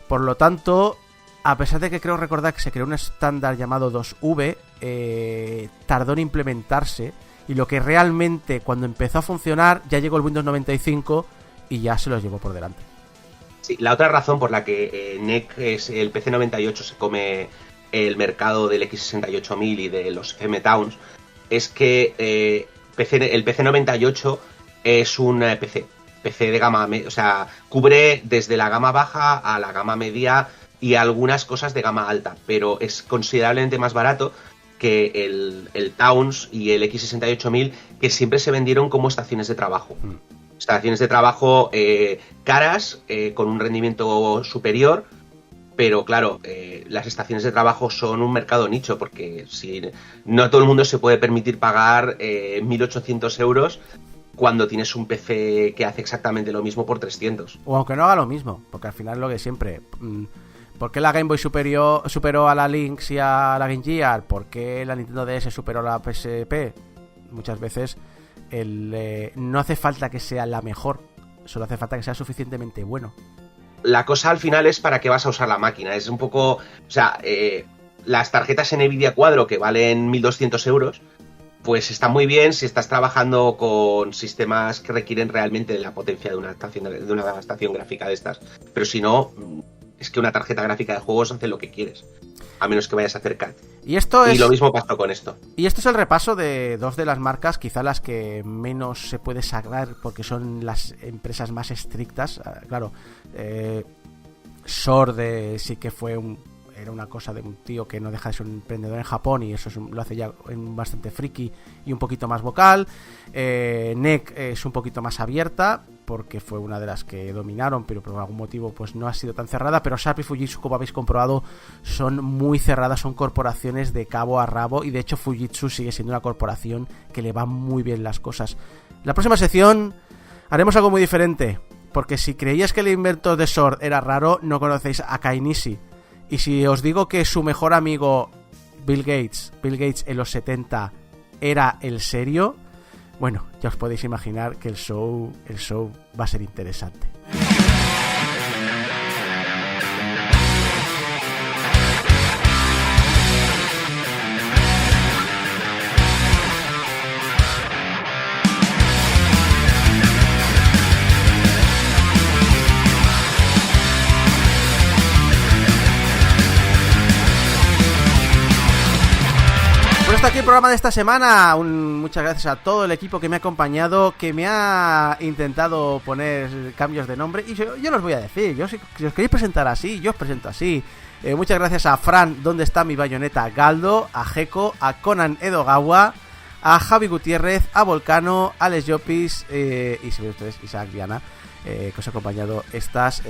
Por lo tanto, a pesar de que creo recordar que se creó un estándar llamado 2V, tardó en implementarse y lo que realmente cuando empezó a funcionar ya llegó el Windows 95 y ya se los llevó por delante.
Sí, la otra razón por la que NEC el PC98 se come el mercado del X68000 y de los M-Towns es que el PC98 es un PC de gama media, o sea, cubre desde la gama baja a la gama media y algunas cosas de gama alta, pero es considerablemente más barato que el Towns y el X68000, que siempre se vendieron como estaciones de trabajo. Estaciones de trabajo caras, con un rendimiento superior, pero claro, las estaciones de trabajo son un mercado nicho, porque si no todo el mundo se puede permitir pagar 1.800 euros cuando tienes un PC que hace exactamente lo mismo por 300.
O aunque no haga lo mismo, porque al final lo que siempre... ¿Por qué la Game Boy superó a la Lynx y a la Game Gear? ¿Por qué la Nintendo DS superó a la PSP? Muchas veces no hace falta que sea la mejor, solo hace falta que sea suficientemente bueno.
La cosa al final es para qué vas a usar la máquina. Es un poco... O sea, las tarjetas Nvidia Quadro que valen 1.200 euros, pues está muy bien si estás trabajando con sistemas que requieren realmente la potencia de una estación gráfica de estas. Pero si no, es que una tarjeta gráfica de juegos hace lo que quieres, a menos que vayas a hacer CAD. Y lo mismo pasó con esto.
Y esto es el repaso de dos de las marcas, quizá las que menos se puede sagrar porque son las empresas más estrictas. Claro, Sword sí que era una cosa de un tío que no deja de ser un emprendedor en Japón y eso lo hace ya bastante friki y un poquito más vocal. NEC es un poquito más abierta porque fue una de las que dominaron, pero por algún motivo pues no ha sido tan cerrada. Pero Sharp y Fujitsu, como habéis comprobado, son muy cerradas, son corporaciones de cabo a rabo y de hecho Fujitsu sigue siendo una corporación que le van muy bien las cosas. La próxima sección haremos algo muy diferente, porque si creíais que el invento de Sword era raro, no conocéis a Kainishi. Y si os digo que su mejor amigo Bill Gates en los 70 era el serio, bueno, ya os podéis imaginar que el show va a ser interesante. Hasta aquí el programa de esta semana. Muchas gracias a todo el equipo que me ha acompañado, que me ha intentado poner cambios de nombre. Y yo los voy a decir. Si os queréis presentar así, yo os presento así. Muchas gracias a Fran, ¿dónde está mi bayoneta? Galdo, a Geko, a Conan Edogawa, a Javi Gutiérrez, a Volcano, a Alex Llopis y si ustedes, Isaac Viana, que os ha acompañado estas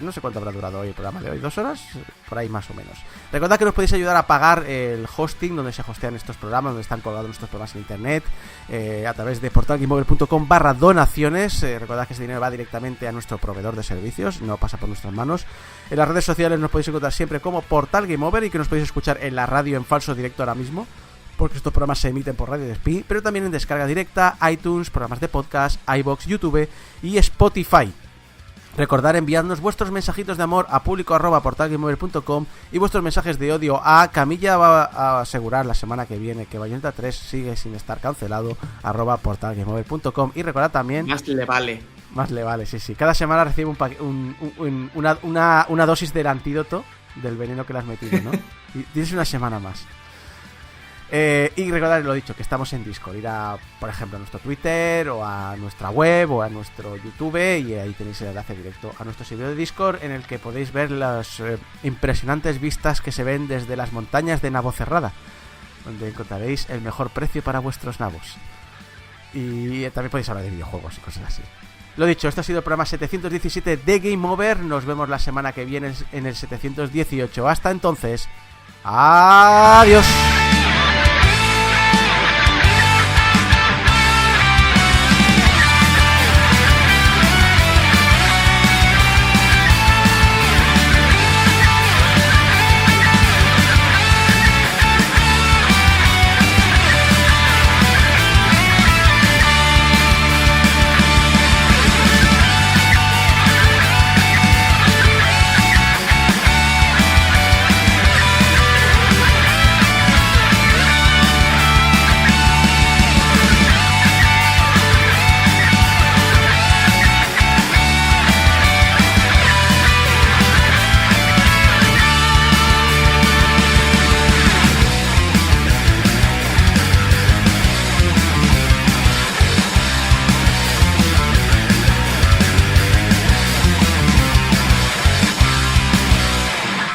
no sé cuánto habrá durado hoy el programa de hoy, 2 horas, por ahí más o menos. Recordad que nos podéis ayudar a pagar el hosting donde se hostean estos programas, donde están colgados nuestros programas en internet, a través de portalgameover.com/donaciones. Recordad que ese dinero va directamente a nuestro proveedor de servicios, no pasa por nuestras manos. En las redes sociales nos podéis encontrar siempre como Portal Game Over y que nos podéis escuchar en la radio en falso directo ahora mismo, porque estos programas se emiten por Radio Despí, pero también en descarga directa, iTunes, programas de podcast, iVoox, YouTube y Spotify. Recordad enviarnos vuestros mensajitos de amor a público@portalgameover.com y vuestros mensajes de odio a Camilla va a asegurar la semana que viene que Bayonetta 3 sigue sin estar cancelado @portalgameover.com. Y recordad también...
Más le vale,
sí. Cada semana recibe una dosis del antídoto del veneno que le has metido, ¿no? Y tienes una semana más. Y recordad lo dicho, que estamos en Discord. Ir a, por ejemplo, a nuestro Twitter o a nuestra web o a nuestro YouTube y ahí tenéis el enlace directo a nuestro servidor de Discord en el que podéis ver las impresionantes vistas que se ven desde las montañas de Navocerrada, donde encontraréis el mejor precio para vuestros nabos. Y también podéis hablar de videojuegos y cosas así. Lo dicho, este ha sido el programa 717 de Game Over. Nos vemos la semana que viene en el 718. Hasta entonces, adiós.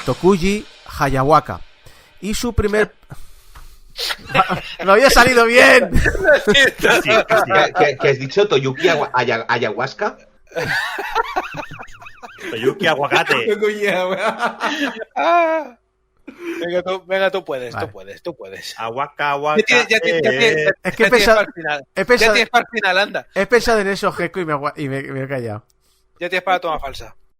Tokuji Hayawaka. Y su primer... ¡No había salido bien!
¿Qué has dicho? ¿Toyuki Ayahuasca?
Toyuki Aguacate.
Venga, tú puedes, tú puedes.
Aguaca,
Ya tienes
Es que he pensado
para el final, anda.
He pensado en eso, Gekko, y me he callado.
Ya tienes para la toma falsa.